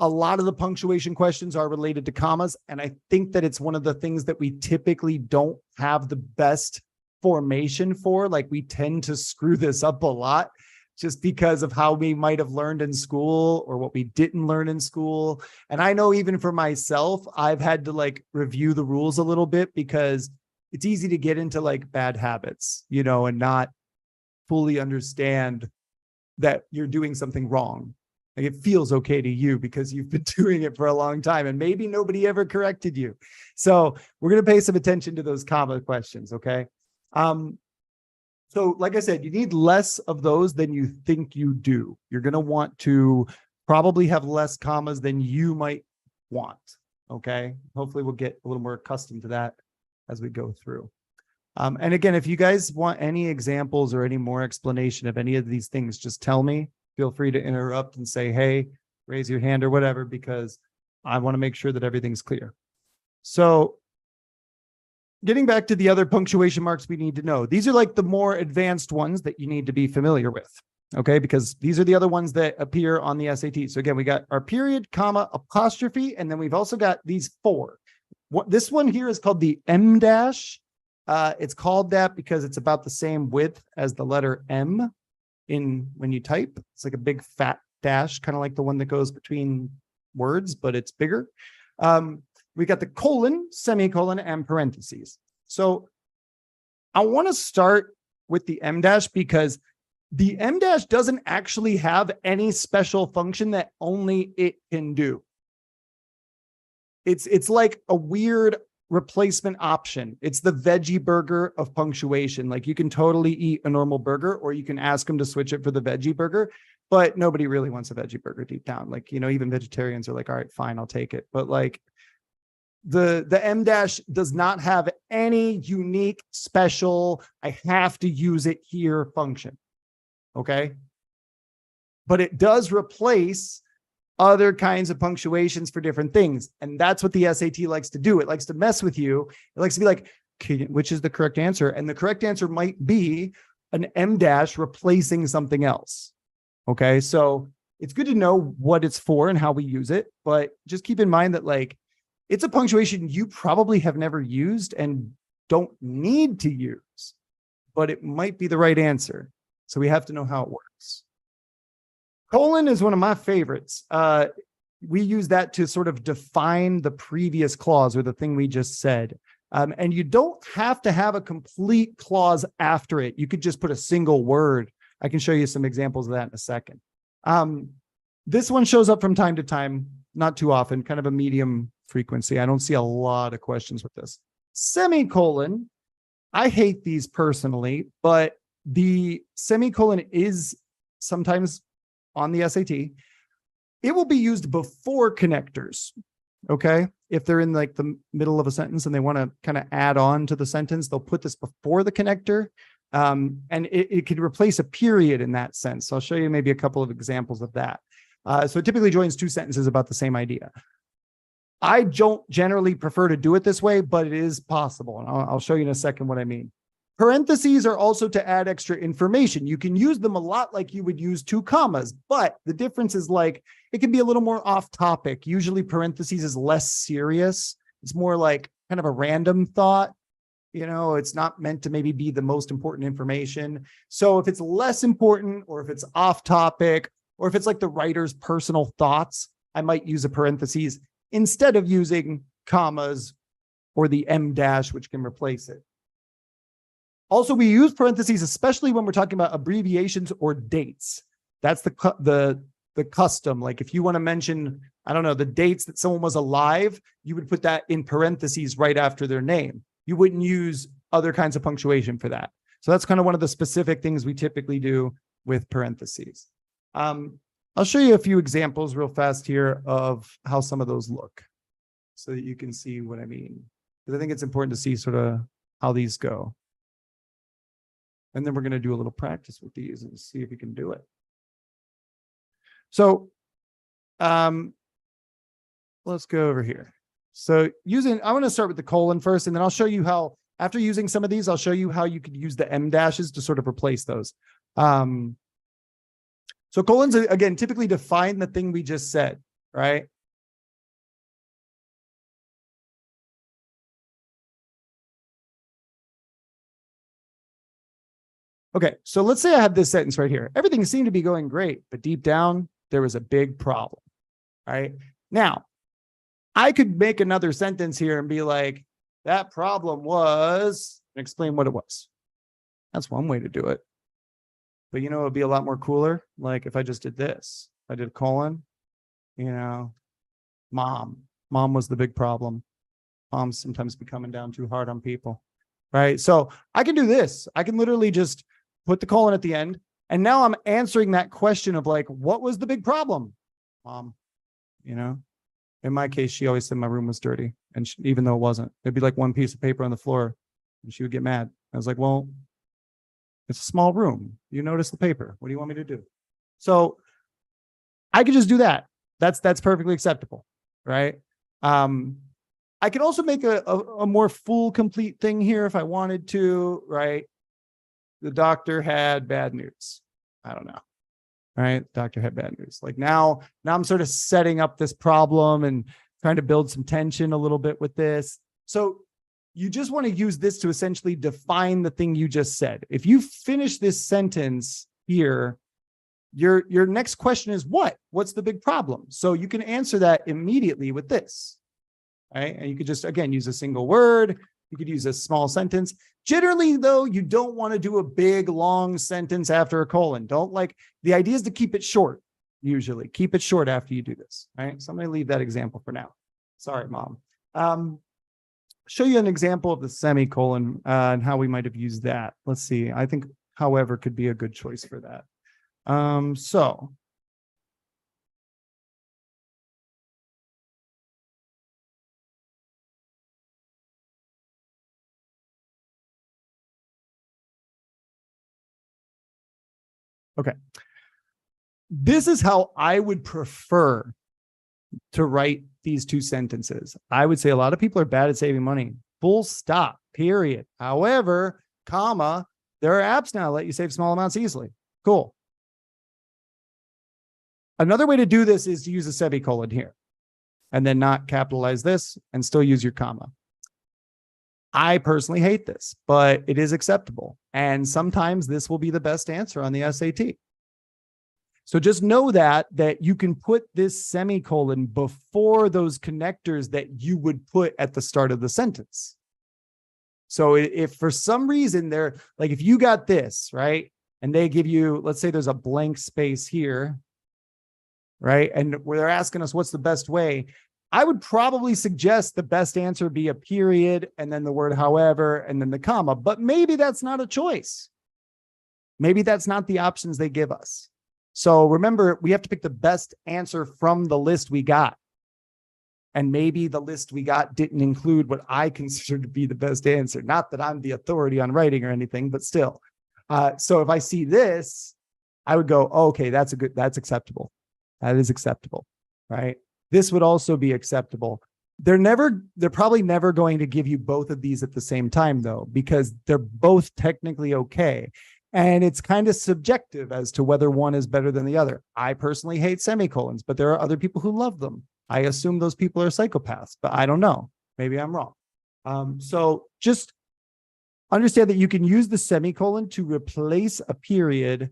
a lot of the punctuation questions are related to commas. And I think that it's one of the things that we typically don't have the best formation for. Like, we tend to screw this up a lot just because of how we might have learned in school or what we didn't learn in school. And I know even for myself, I've had to like review the rules a little bit, because it's easy to get into like bad habits, you know, and not fully understand that you're doing something wrong. Like, it feels okay to you because you've been doing it for a long time and maybe nobody ever corrected you. So we're going to pay some attention to those comma questions. Okay. So like I said, you need less of those than you think you do. You're going to want to probably have less commas than you might want. Okay. Hopefully we'll get a little more accustomed to that as we go through. And again, if you guys want any examples or any more explanation of any of these things, just tell me. Feel free to interrupt and say, hey, raise your hand or whatever, because I want to make sure that everything's clear. So getting back to the other punctuation marks we need to know. These are like the more advanced ones that you need to be familiar with. Okay, because these are the other ones that appear on the SAT. So again, we got our period, comma, apostrophe, and then we've also got these four. This one here is called the mdash. It's called that because it's about the same width as the letter M in when you type. It's like a big fat dash, kind of like the one that goes between words, but it's bigger. We got the colon, semicolon, and parentheses. So I want to start with the mdash because the mdash doesn't actually have any special function that only it can do. It's like a weird replacement option. It's the veggie burger of punctuation. Like, you can totally eat a normal burger, or you can ask them to switch it for the veggie burger, but nobody really wants a veggie burger deep down. Like, you know, even vegetarians are like, all right, fine, I'll take it. But like, the mdash does not have any unique special, I have to use it here function. Okay. But it does replace other kinds of punctuations for different things. And that's what the SAT likes to do. It likes to mess with you. It likes to be like, which is the correct answer? And the correct answer might be an mdash replacing something else. Okay. So it's good to know what it's for and how we use it, but just keep in mind that like, it's a punctuation you probably have never used and don't need to use, but it might be the right answer. So we have to know how it works. Colon is one of my favorites. We use that to sort of define the previous clause or the thing we just said. And you don't have to have a complete clause after it. You could just put a single word. I can show you some examples of that in a second. This one shows up from time to time, not too often, kind of a medium frequency. I don't see a lot of questions with this. Semicolon, I hate these personally, but the semicolon is sometimes on the SAT. It will be used before connectors. Okay. If they're in like the middle of a sentence and they want to kind of add on to the sentence, they'll put this before the connector. And it could replace a period in that sense. So I'll show you maybe a couple of examples of that. So it typically joins two sentences about the same idea. I don't generally prefer to do it this way, but it is possible. And I'll show you in a second what I mean. Parentheses are also to add extra information. You can use them a lot like you would use two commas, but the difference is like, it can be a little more off topic. Usually parentheses is less serious. It's more like kind of a random thought. You know, it's not meant to maybe be the most important information. So if it's less important, or if it's off topic, or if it's like the writer's personal thoughts, I might use a parentheses instead of using commas or the mdash, which can replace it. Also, we use parentheses, especially when we're talking about abbreviations or dates. That's the custom. Like if you want to mention, I don't know, the dates that someone was alive, you would put that in parentheses right after their name. You wouldn't use other kinds of punctuation for that. So that's kind of one of the specific things we typically do with parentheses. I'll show you a few examples real fast here of how some of those look so that you can see what I mean. Because I think it's important to see sort of how these go. And then we're going to do a little practice with these and see if you can do it. So, let's go over here. So I want to start with the colon first, and then I'll show you how, after using some of these, I'll show you how you could use the M dashes to sort of replace those. So colons, again, typically define the thing we just said, right? Okay, so let's say I have this sentence right here. Everything seemed to be going great, but deep down, there was a big problem, right? Now, I could make another sentence here and be like, that problem was, and explain what it was. That's one way to do it. But you know, it would be a lot more cooler. Like if I just did this, I did colon, you know, mom was the big problem. Moms sometimes be coming down too hard on people, right? So I can do this. I can literally just put the colon at the end. And now I'm answering that question of like, what was the big problem? Mom, you know, in my case, she always said my room was dirty. And even though it wasn't, it'd be like one piece of paper on the floor and she would get mad. I was like, well, it's a small room. You notice the paper. What do you want me to do? So I could just do that. That's perfectly acceptable, right? I could also make a more full, complete thing here if I wanted to, right? The doctor had bad news. I don't know. Right? Doctor had bad news. Like now I'm sort of setting up this problem and trying to build some tension a little bit with this. So you just want to use this to essentially define the thing you just said. If you finish this sentence here, your next question is what? What's the big problem? So you can answer that immediately with this, right? And you could just, again, use a single word. You could use a small sentence. Generally, though, you don't want to do a big, long sentence after a colon. The idea is to keep it short, usually. Keep it short after you do this, right? So I'm going to leave that example for now. Sorry, Mom. Show you an example of the semicolon and how we might have used that. Let's see. I think, however, could be a good choice for that. So okay. This is how I would prefer to write these two sentences. I would say a lot of people are bad at saving money. Full stop, period. However, comma, there are apps now that let you save small amounts easily. Cool. Another way to do this is to use a semicolon here and then not capitalize this and still use your comma. I personally hate this, but it is acceptable. And sometimes this will be the best answer on the SAT. So just know that you can put this semicolon before those connectors that you would put at the start of the sentence. So if for some reason if you got this, right, and they give you, let's say there's a blank space here, right, and where they're asking us what's the best way, I would probably suggest the best answer be a period and then the word however and then the comma, but maybe that's not a choice. Maybe that's not the options they give us. So remember, we have to pick the best answer from the list we got. And maybe the list we got didn't include what I consider to be the best answer. Not that I'm the authority on writing or anything, but still. So if I see this, I would go, oh, okay, that's acceptable. That is acceptable, right? This would also be acceptable. They're probably never going to give you both of these at the same time though, because they're both technically okay. And it's kind of subjective as to whether one is better than the other. I personally hate semicolons, but there are other people who love them. I assume those people are psychopaths, but I don't know. Maybe I'm wrong. So just understand that you can use the semicolon to replace a period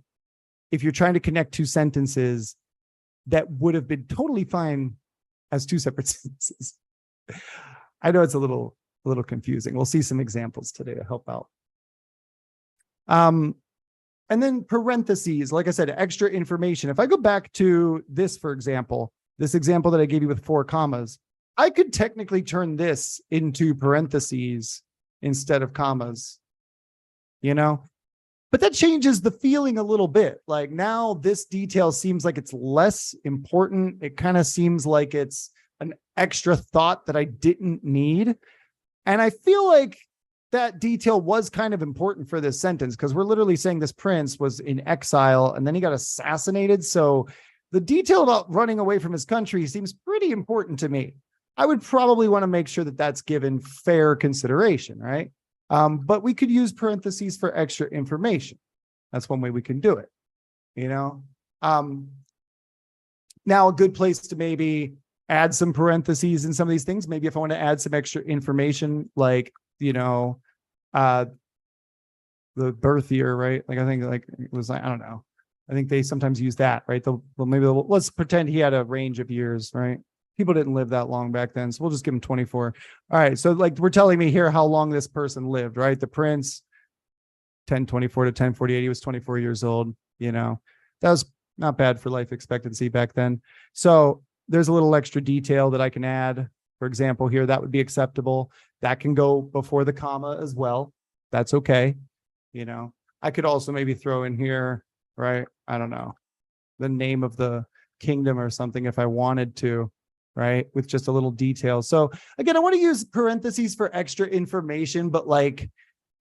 if you're trying to connect two sentences that would have been totally fine as two separate sentences. I know it's a little confusing. We'll see some examples today to help out. And then parentheses, like I said, extra information. If I go back to this, for example, this example that I gave you with 4 commas, I could technically turn this into parentheses instead of commas, you know? But that changes the feeling a little bit. Like now this detail seems like it's less important. It kind of seems like it's an extra thought that I didn't need. And I feel like that detail was kind of important for this sentence because we're literally saying this prince was in exile and then he got assassinated. So the detail about running away from his country seems pretty important to me. I would probably want to make sure that that's given fair consideration, right? But we could use parentheses for extra information. That's one way we can do it, you know? Now, a good place to maybe add some parentheses in some of these things, maybe if I want to add some extra information, like, you know, the birth year, right? Like, I think like it was like, I don't know. I think they sometimes use that, right? Let's pretend he had a range of years, right? People didn't live that long back then, so we'll just give him 24. All right, so like we're telling me here how long this person lived, right? The prince, 1024 to 1048, he was 24 years old, you know. That was not bad for life expectancy back then. So there's a little extra detail that I can add. For example, here, that would be acceptable. That can go before the comma as well. That's okay. You know, I could also maybe throw in here, right? I don't know, the name of the kingdom or something if I wanted to, right? With just a little detail. So again, I want to use parentheses for extra information, but like,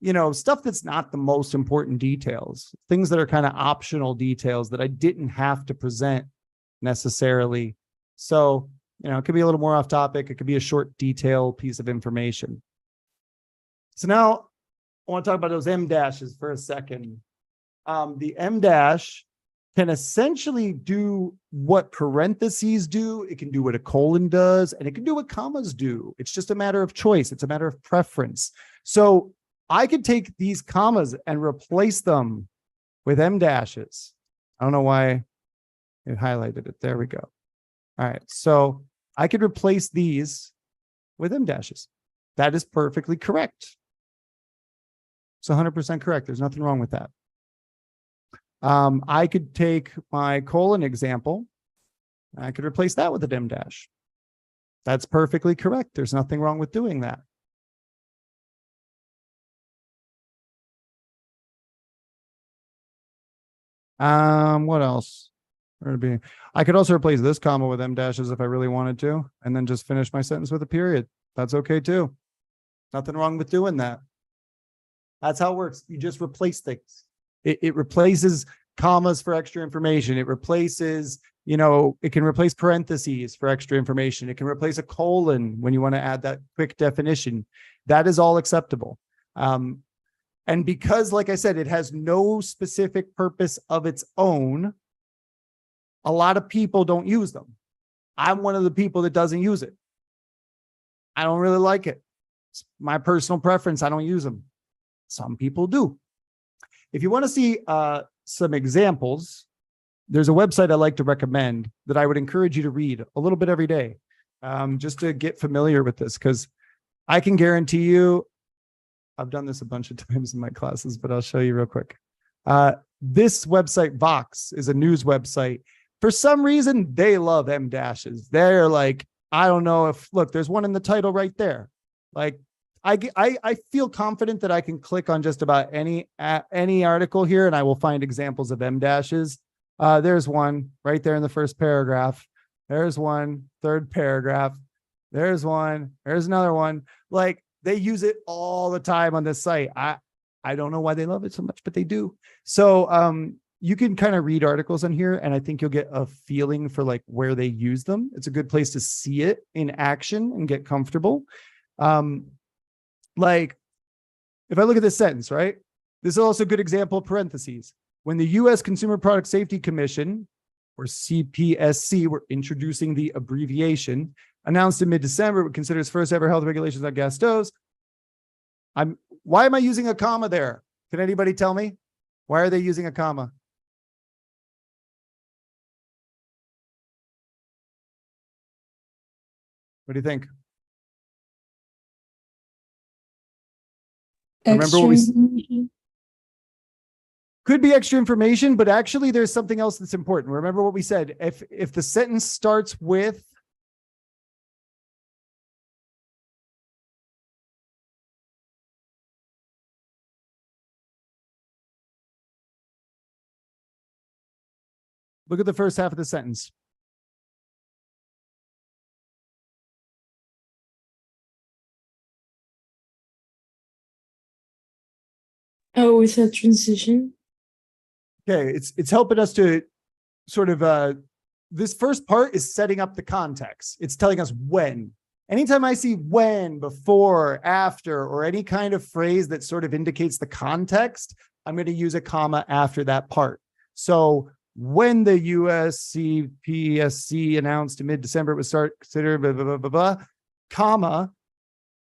you know, stuff that's not the most important details, things that are kind of optional details that I didn't have to present necessarily. So, you know, it could be a little more off topic. It could be a short detail piece of information. So now I want to talk about those M dashes for a second. The M dash can essentially do what parentheses do. It can do what a colon does, and it can do what commas do. It's just a matter of choice. It's a matter of preference. So I could take these commas and replace them with M dashes. I don't know why it highlighted it. There we go. All right. So I could replace these with M dashes. That is perfectly correct. It's 100% correct. There's nothing wrong with that. I could take my colon example. I could replace that with an M dash. That's perfectly correct. There's nothing wrong with doing that. What else? I could also replace this comma with M dashes if I really wanted to, and then just finish my sentence with a period. That's okay too. Nothing wrong with doing that. That's how it works. You just replace things. It replaces commas for extra information. It replaces, you know, it can replace parentheses for extra information. It can replace a colon when you want to add that quick definition. That is all acceptable. And because, like I said, it has no specific purpose of its own, a lot of people don't use them. I'm one of the people that doesn't use it. I don't really like it. It's my personal preference. I don't use them. Some people do. If you want to see some examples, there's a website I like to recommend that I would encourage you to read a little bit every day, just to get familiar with this, because I can guarantee you, I've done this a bunch of times in my classes, but I'll show you real quick. This website, Vox, is a news website. For some reason, they love M dashes. They're like, I don't know if, look, there's one in the title right there. Like, I feel confident that I can click on just about any article here and I will find examples of M dashes. There's one right there in the first paragraph. There's one, third paragraph. There's one. There's another one. Like, they use it all the time on this site. I don't know why they love it so much, but they do. So you can kind of read articles on here, and I think you'll get a feeling for like where they use them. It's a good place to see it in action and get comfortable. Like, if I look at this sentence, right? This is also a good example of parentheses. When the U.S. Consumer Product Safety Commission, or CPSC, we're introducing the abbreviation, announced in mid-December, it would consider its first ever health regulations on gas stoves. Why am I using a comma there? Can anybody tell me? Why are they using a comma? What do you think? Remember what we could be extra information, but actually there's something else that's important. Remember what we said. If the sentence starts with look at the first half of the sentence. Oh, with a transition. Okay, it's helping us to sort of this first part is setting up the context. It's telling us when. Anytime I see when, before, after, or any kind of phrase that sort of indicates the context, I'm going to use a comma after that part. So when the USCPSC announced in mid-December it would start consider blah, blah, blah, blah, blah, comma,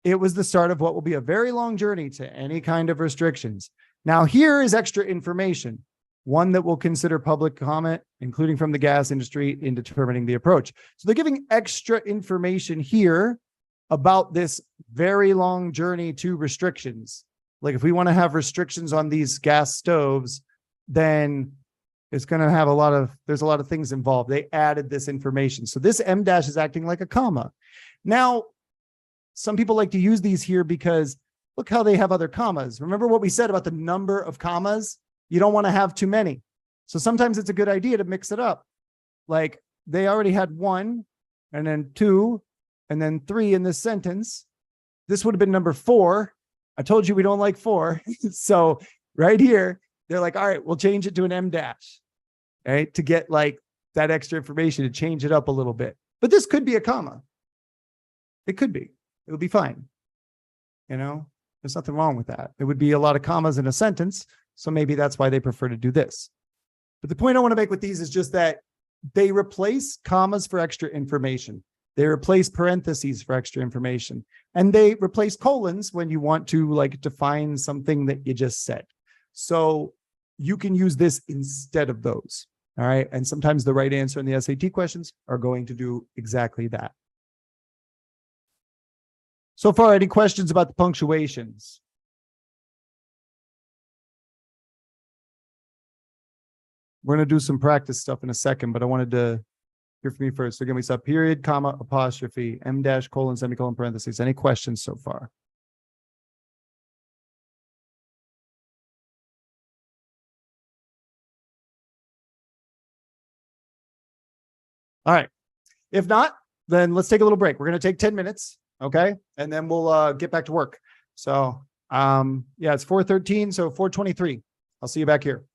it was the start of what will be a very long journey to any kind of restrictions. Now, here is extra information, one that will consider public comment, including from the gas industry, in determining the approach. So they're giving extra information here about this very long journey to restrictions. Like if we want to have restrictions on these gas stoves, then it's going to have there's a lot of things involved. They added this information. So this M dash is acting like a comma. Now, some people like to use these here because look how they have other commas. Remember what we said about the number of commas? You don't want to have too many. So sometimes it's a good idea to mix it up. Like they already had 1 and then 2 and then 3 in this sentence. This would have been number 4. I told you we don't like 4. So right here, they're like, all right, we'll change it to an M dash, right? To get like that extra information to change it up a little bit. But this could be a comma. It could be. It would be fine. You know, there's nothing wrong with that. It would be a lot of commas in a sentence. So maybe that's why they prefer to do this. But the point I want to make with these is just that they replace commas for extra information. They replace parentheses for extra information. And they replace colons when you want to like define something that you just said. So you can use this instead of those. All right. And sometimes the right answer in the SAT questions are going to do exactly that. So far, any questions about the punctuations? We're going to do some practice stuff in a second, but I wanted to hear from you first. So again, we saw period, comma, apostrophe, M dash, colon, semicolon, parentheses. Any questions so far? All right. If not, then let's take a little break. We're going to take 10 minutes. Okay. And then we'll get back to work. So yeah, it's 4:13. So 4:23. I'll see you back here.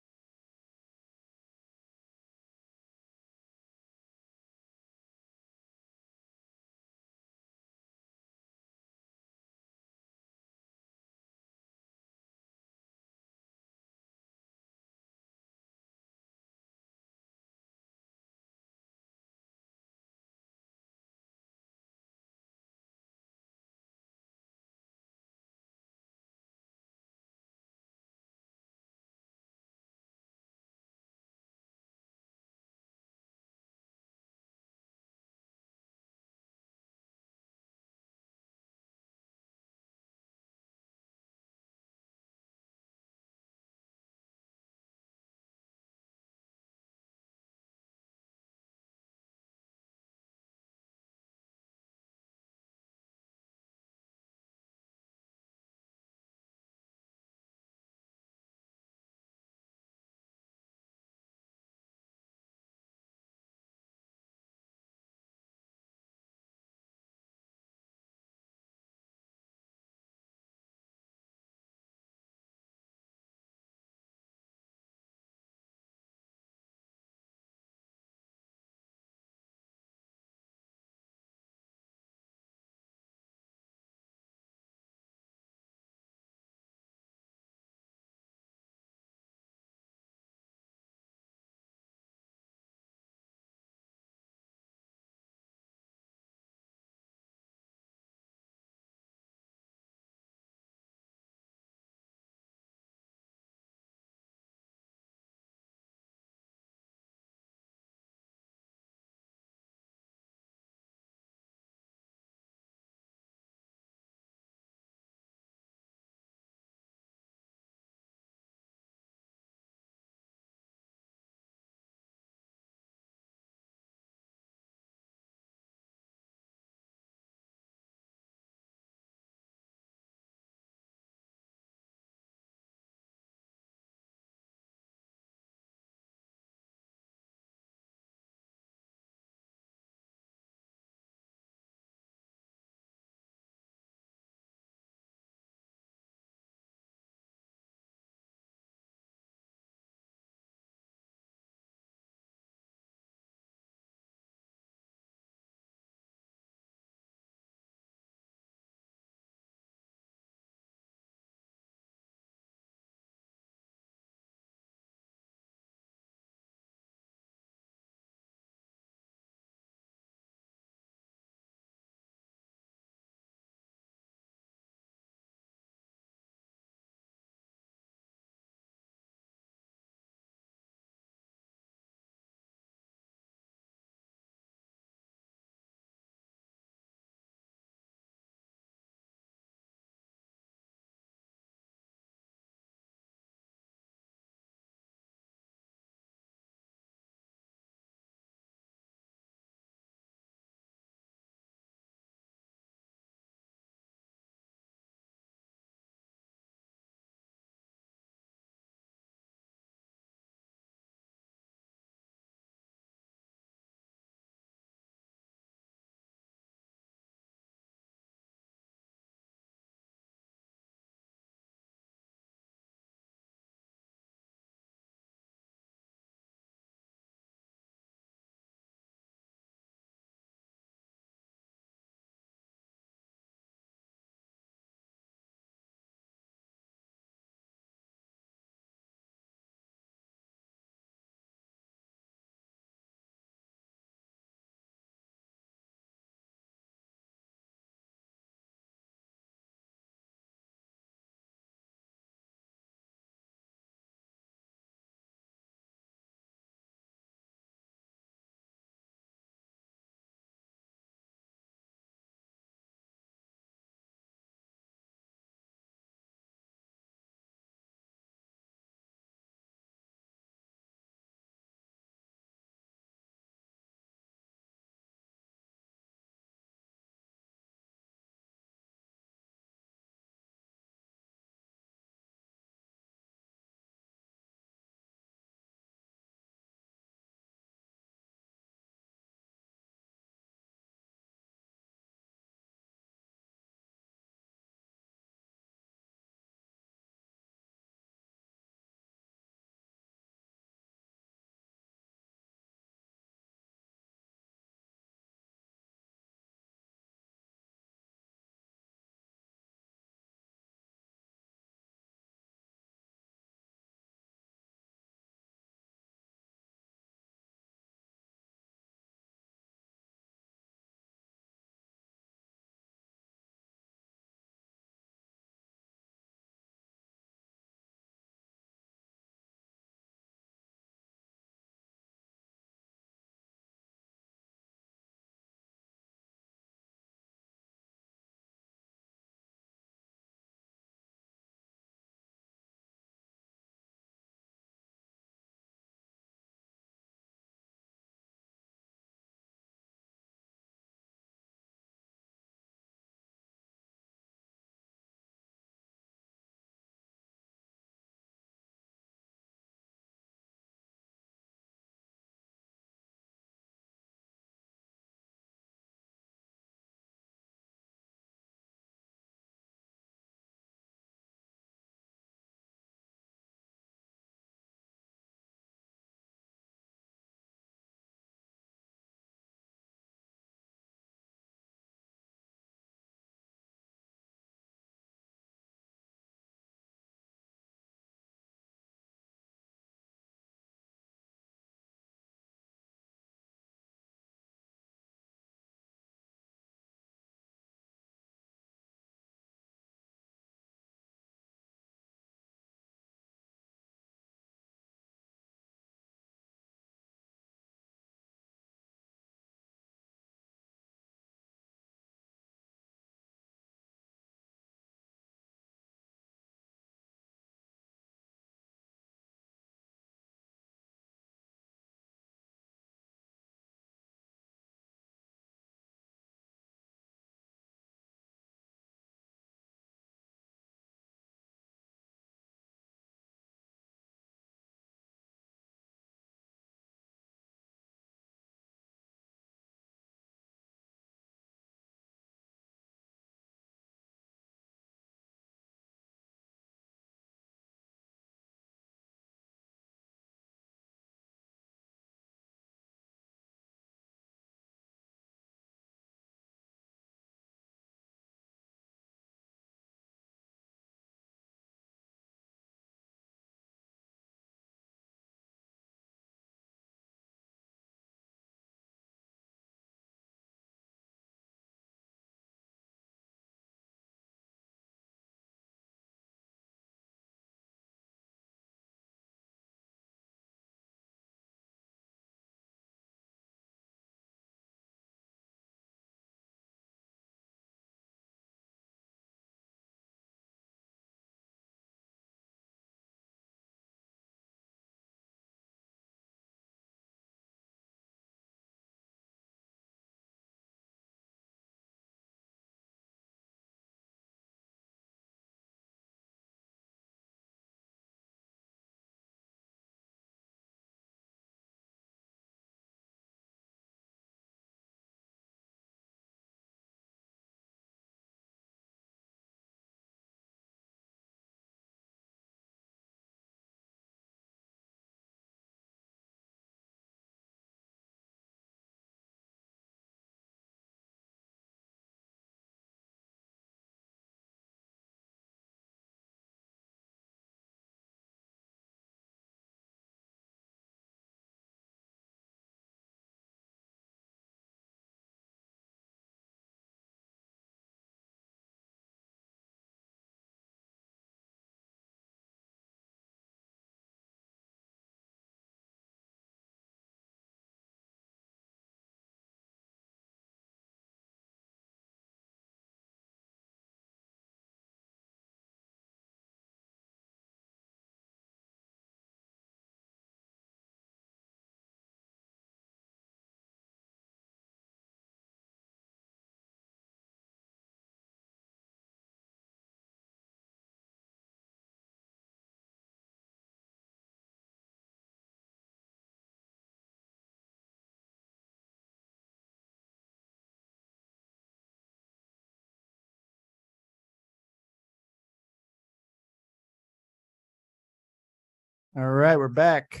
All right, we're back.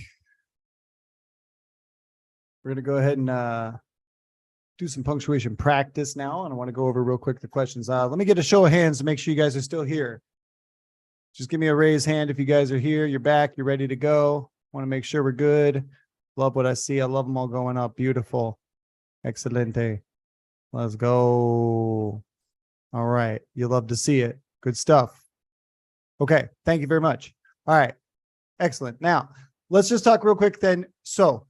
We're going to go ahead and do some punctuation practice now. And I want to go over real quick the questions. Let me get a show of hands to make sure you guys are still here. Just give me a raised hand if you guys are here. You're back. You're ready to go. Want to make sure we're good. Love what I see. I love them all going up. Beautiful. Excelente. Let's go. All right. You love to see it. Good stuff. Okay. Thank you very much. All right. Excellent. Now, let's just talk real quick then. So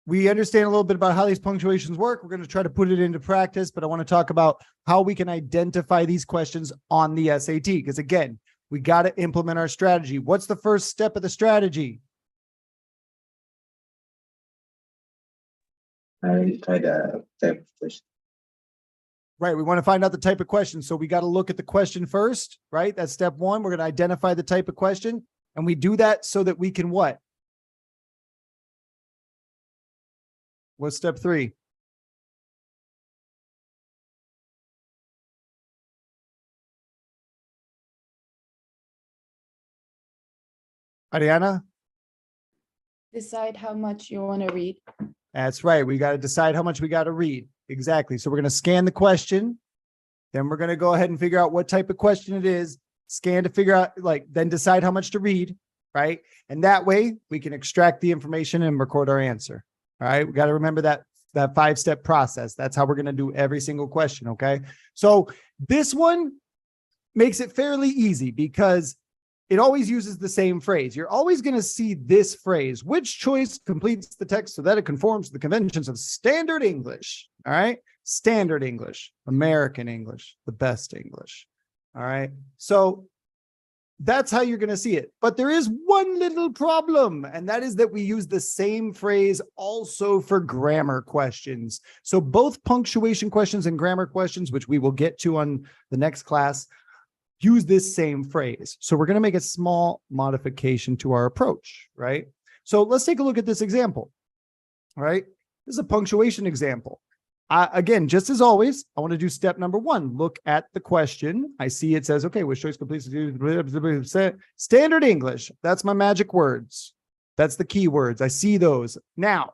we understand a little bit about how these punctuations work. We're going to try to put it into practice, but I want to talk about how we can identify these questions on the SAT. Because again, we got to implement our strategy. What's the first step of the strategy? Identify the type of question. Right. We want to find out the type of question. So we got to look at the question first, right? That's step one. We're going to identify the type of question. And we do that so that we can what? What's step three? Ariana? Decide how much you want to read. That's right. We got to decide how much we got to read. Exactly. So we're going to scan the question. Then we're going to go ahead and figure out what type of question it is. Scan to figure out, then decide how much to read, right? And that way we can extract the information and record our answer. All right. We got to remember that 5-step process. That's how we're going to do every single question. Okay. So this one makes it fairly easy because it always uses the same phrase. You're always going to see this phrase, which choice completes the text so that it conforms to the conventions of standard English. All right. Standard English, American English, the best English. All right. So that's how you're going to see it. But there is one little problem, and that is that we use the same phrase also for grammar questions. So both punctuation questions and grammar questions, which we will get to on the next class, use this same phrase. So we're going to make a small modification to our approach, right? So let's take a look at this example. All right. This is a punctuation example. Again, just as always, I want to do step number one. Look at the question. I see it says, okay, which choice completes standard English. That's my magic words. That's the key words. I see those. Now,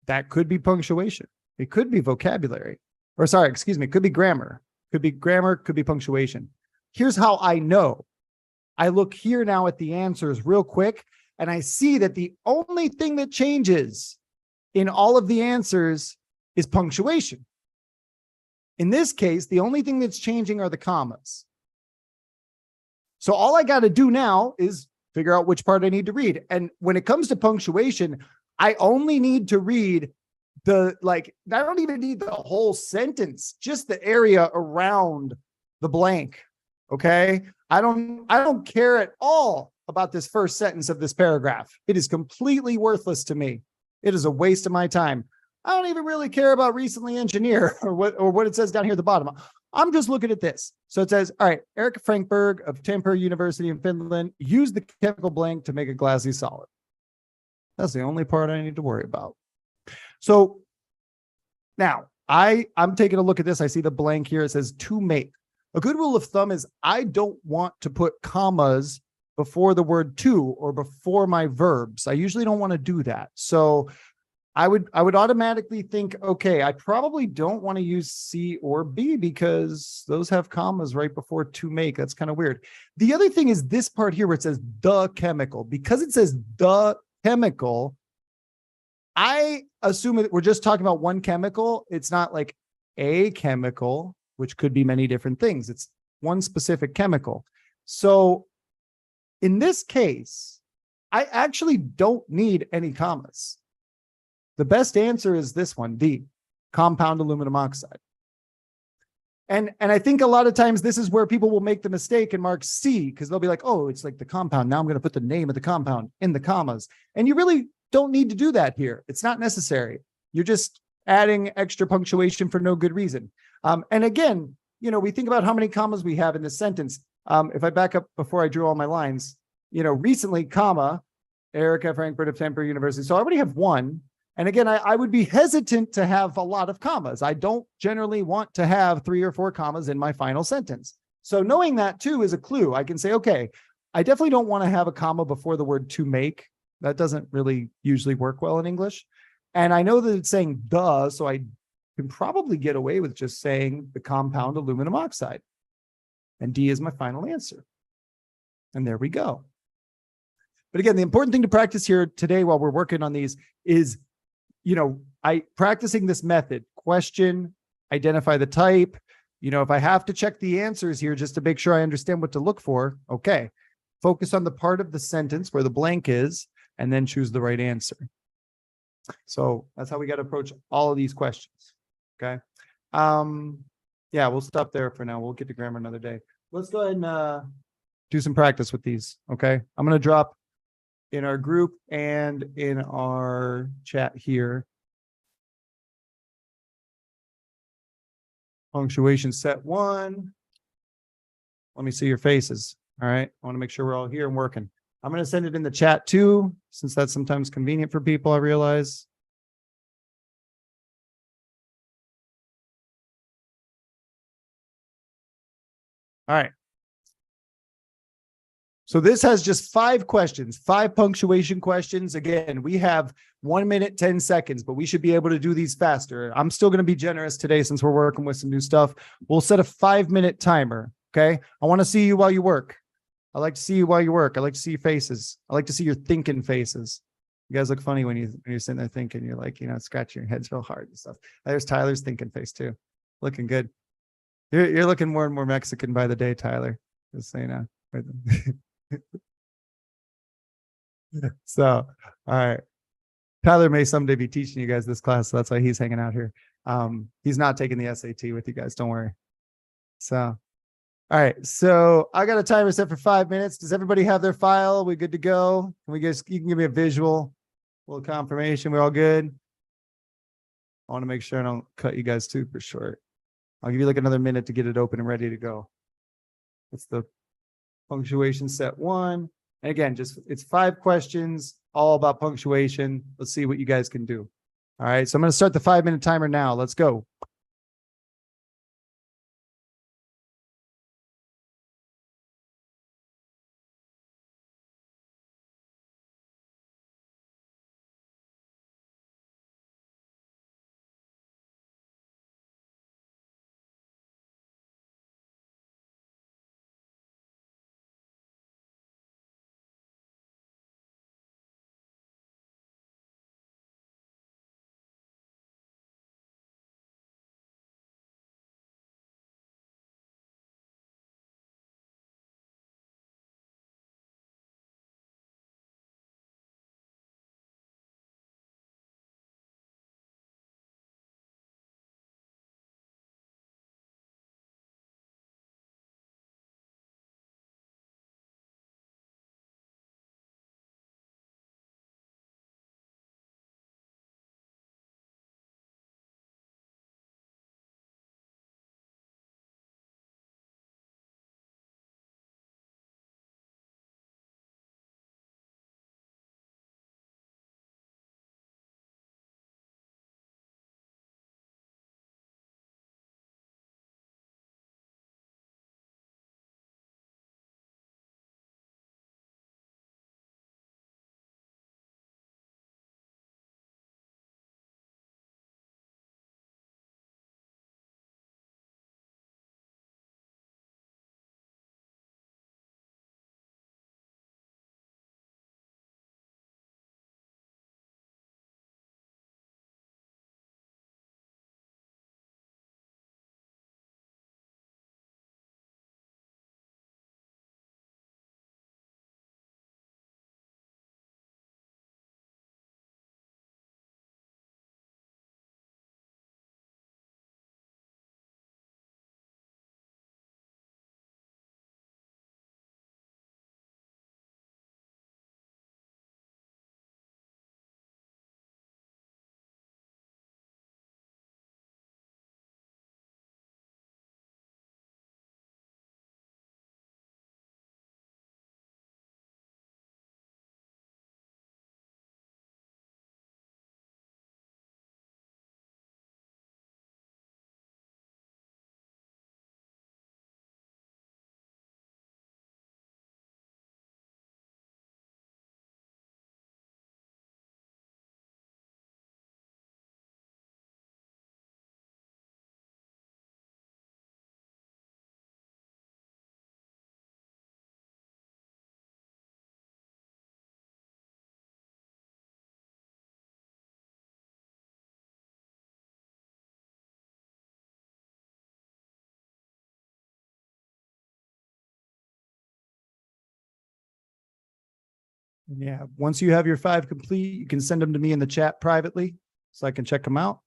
that could be punctuation. It could be vocabulary. Or sorry, excuse me, it could be grammar. Could be grammar, could be punctuation. Here's how I know. I look here now at the answers real quick, and I see that the only thing that changes in all of the answers is punctuation. In this case, the only thing that's changing are the commas. So all I got to do now is figure out which part I need to read. And when it comes to punctuation, I only need to read I don't even need the whole sentence, just the area around the blank. Okay. I don't care at all about this first sentence of this paragraph. It is completely worthless to me. It is a waste of my time. I don't even really care about recently engineer or what it says down here at the bottom. I'm just looking at this. So it says, all right, Eric Frankberg of Tampere University in Finland used the chemical blank to make a glassy solid. That's the only part I need to worry about. So now I'm taking a look at this. I see the blank here. It says to make. A good rule of thumb is I don't want to put commas before the word to or before my verbs. I usually don't want to do that. So I would automatically think, okay, I probably don't want to use C or B because those have commas right before to make. That's kind of weird. The other thing is this part here where it says the chemical. Because it says the chemical, I assume that we're just talking about one chemical. It's not like a chemical, which could be many different things. It's one specific chemical. So in this case, I actually don't need any commas. The best answer is this one, the compound aluminum oxide. And I think a lot of times this is where people will make the mistake and mark C because they'll be like, oh, it's like the compound. Now I'm going to put the name of the compound in the commas. And you really don't need to do that here. It's not necessary. You're just adding extra punctuation for no good reason. And again, we think about how many commas we have in this sentence. If I back up before I drew all my lines, recently, comma, Erica Frankfurt of Tampere University. So I already have one. And again, I would be hesitant to have a lot of commas. I don't generally want to have 3 or 4 commas in my final sentence. So knowing that too is a clue. I can say, okay, I definitely don't want to have a comma before the word to make That doesn't really usually work well in English. And I know that it's saying the, so I can probably get away with just saying the compound aluminum oxide. And D is my final answer. And there we go. But again, the important thing to practice here today while we're working on these is, practicing this method, question, identify the type. If I have to check the answers here just to make sure I understand what to look for, okay. Focus on the part of the sentence where the blank is, and then choose the right answer. So that's how we got to approach all of these questions. Okay. Yeah, we'll stop there for now. We'll get to grammar another day. Let's go ahead and do some practice with these. Okay. I'm going to drop in our group and in our chat here. Punctuation set 1. Let me see your faces. All right. I want to make sure we're all here and working. I'm going to send it in the chat too, since that's sometimes convenient for people, I realize. All right. So this has just 5 questions, 5 punctuation questions. Again, we have 1 minute, 10 seconds, but we should be able to do these faster. I'm still going to be generous today since we're working with some new stuff. We'll set a 5-minute timer. Okay. I want to see you while you work. I like to see you while you work. I like to see your faces. I like to see your thinking faces. You guys look funny when you're sitting there thinking. You're like, scratching your heads real hard and stuff. There's Tyler's thinking face too. Looking good. You're looking more and more Mexican by the day, Tyler. Just so you know. So, all right. Tyler may someday be teaching you guys this class, so that's why he's hanging out here. He's not taking the SAT with you guys. Don't worry. So, all right. So I got a timer set for 5 minutes. Does everybody have their file? We good to go? You can give me a visual, a little confirmation. We're all good. I want to make sure I don't cut you guys super short. I'll give you like another minute to get it open and ready to go. It's the punctuation set 1. And again, it's 5 questions, all about punctuation. Let's see what you guys can do. All right. So I'm going to start the 5-minute timer now. Let's go. Yeah, once you have your 5 complete, you can send them to me in the chat privately so I can check them out.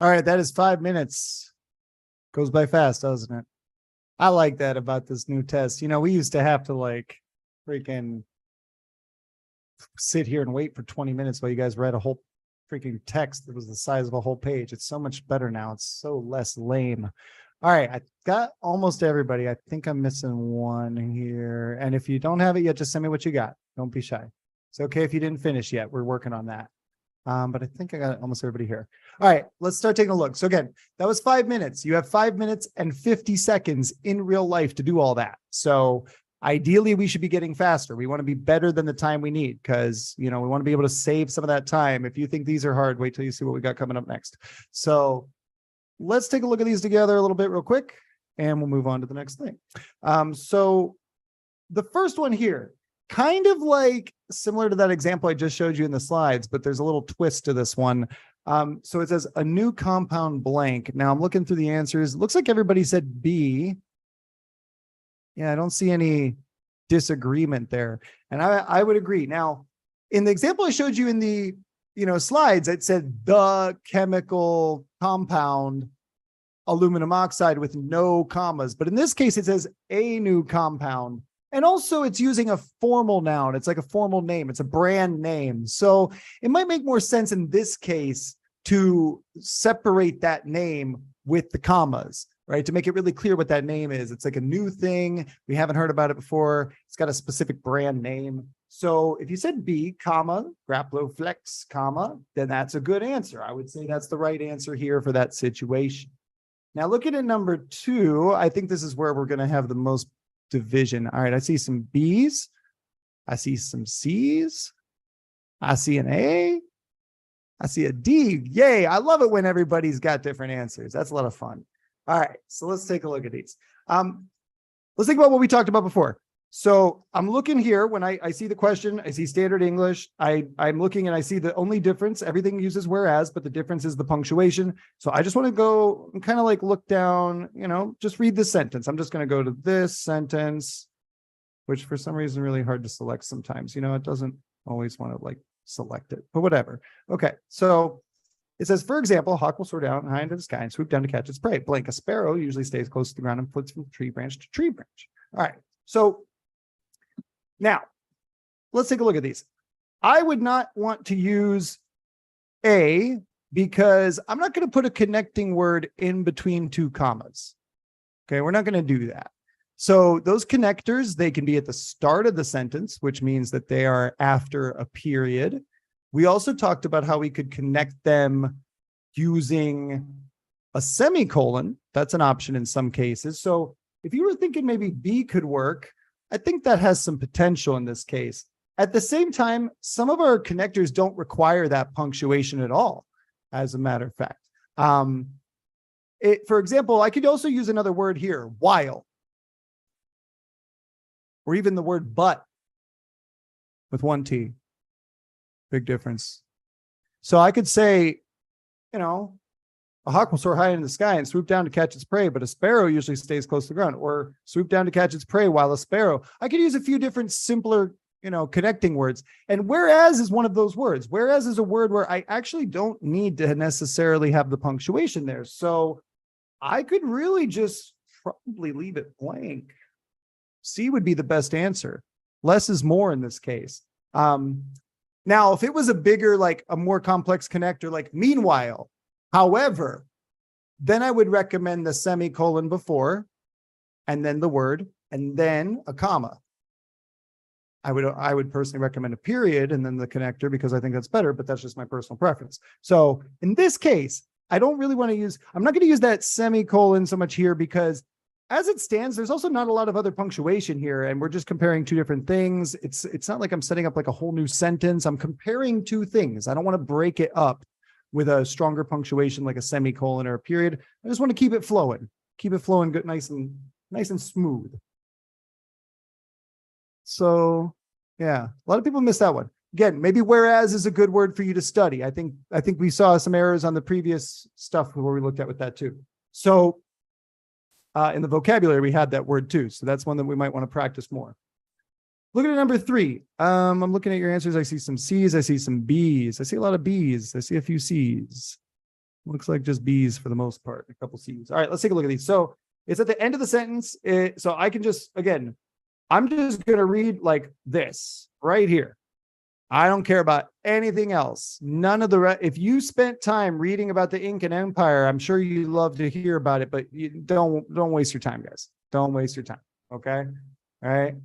All right, that is 5 minutes. Goes by fast, doesn't it? I like that about this new test. You know, we used to have to like freaking sit here and wait for 20 minutes while you guys read a whole freaking text that was the size of a whole page. It's so much better now. It's so less lame. All right, I got almost everybody. I think I'm missing one here. And if you don't have it yet, just send me what you got. Don't be shy. It's okay if you didn't finish yet. We're working on that. But I think I got almost everybody here. All right, let's start taking a look. So again, that was 5 minutes. You have 5 minutes and 50 seconds in real life to do all that. So ideally, we should be getting faster. We want to be better than the time we need because, you know, we want to be able to save some of that time. If you think these are hard, wait till you see what we got coming up next. So let's take a look at these together a little bit real quick, and we'll move on to the next thing. So the first one here, kind of like similar to that example I just showed you in the slides, but there's a little twist to this one. So it says a new compound blank. Now I'm looking through the answers. It looks like everybody said B. Yeah, I don't see any disagreement there. And I would agree. Now, in the example I showed you in the slides, it said the chemical compound aluminum oxide with no commas. But in this case, it says a new compound. And also it's using a formal noun. It's like a formal name. It's a brand name. So it might make more sense in this case to separate that name with the commas, right? To make it really clear what that name is. It's like a new thing. We haven't heard about it before. It's got a specific brand name. So if you said B, comma, Grapplo-Flex, comma, then that's a good answer. I would say that's the right answer here for that situation. Now looking at number 2, I think this is where we're going to have the most division. All right, I see some B's. I see some C's. I see an A. I see a D. Yay, I love it when everybody's got different answers. That's a lot of fun. All right, so let's take a look at these. Let's think about what we talked about before. So I'm looking here when I see the question, I see standard English. I'm looking and I see the only difference, everything uses whereas, but the difference is the punctuation. So I just want to go and kind of like look down, just read this sentence. I'm just going to go to this sentence, which for some reason really hard to select sometimes. It doesn't always want to like select it, but whatever. Okay, so it says, for example, hawk will soar down high into the sky and swoop down to catch its prey. Blank, a sparrow usually stays close to the ground and flits from tree branch to tree branch. All right, so now let's take a look at these. I would not want to use A because I'm not going to put a connecting word in between 2 commas. Okay, we're not going to do that. So those connectors, they can be at the start of the sentence, which means that they are after a period. We also talked about how we could connect them using a semicolon. That's an option in some cases. So if you were thinking maybe B could work, I think that has some potential in this case. At the same time, some of our connectors don't require that punctuation at all, as a matter of fact. For example, I could also use another word here, while, or even the word but with one T. Big difference. So I could say, you know, a hawk will soar high in the sky and swoop down to catch its prey, but a sparrow usually stays close to the ground, or swoop down to catch its prey while a sparrow. I could use a few different simpler, connecting words. And whereas is one of those words. Whereas is a word where I actually don't need to necessarily have the punctuation there. So I could really just probably leave it blank. C would be the best answer. Less is more in this case. Now, if it was a bigger, like a more complex connector, like meanwhile, however, then I would recommend the semicolon before, and then the word, and then a comma. I would personally recommend a period and then the connector because I think that's better, but that's just my personal preference. So in this case, I don't really want to use, I'm not going to use that semicolon so much here because as it stands, there's also not a lot of other punctuation here, and we're just comparing two different things. It's not like I'm setting up like a whole new sentence. I'm comparing two things. I don't want to break it up with a stronger punctuation like a semicolon or a period. I just want to keep it flowing good, nice and smooth. So yeah, a lot of people miss that one. Again, maybe whereas is a good word for you to study. I think we saw some errors on the previous stuff where we looked at with that too. So in the vocabulary, we had that word too. So that's one that we might want to practice more. Look at number 3. I'm looking at your answers. I see some C's. I see some B's. I see a lot of B's. I see a few C's. Looks like just B's for the most part. A couple C's. All right, let's take a look at these. So it's at the end of the sentence. So I can just, again, I'm just going to read like this right here. I don't care about anything else. None of the if you spent time reading about the Incan Empire, I'm sure you'd love to hear about it, but you don't waste your time, guys. Don't waste your time. Okay. All right.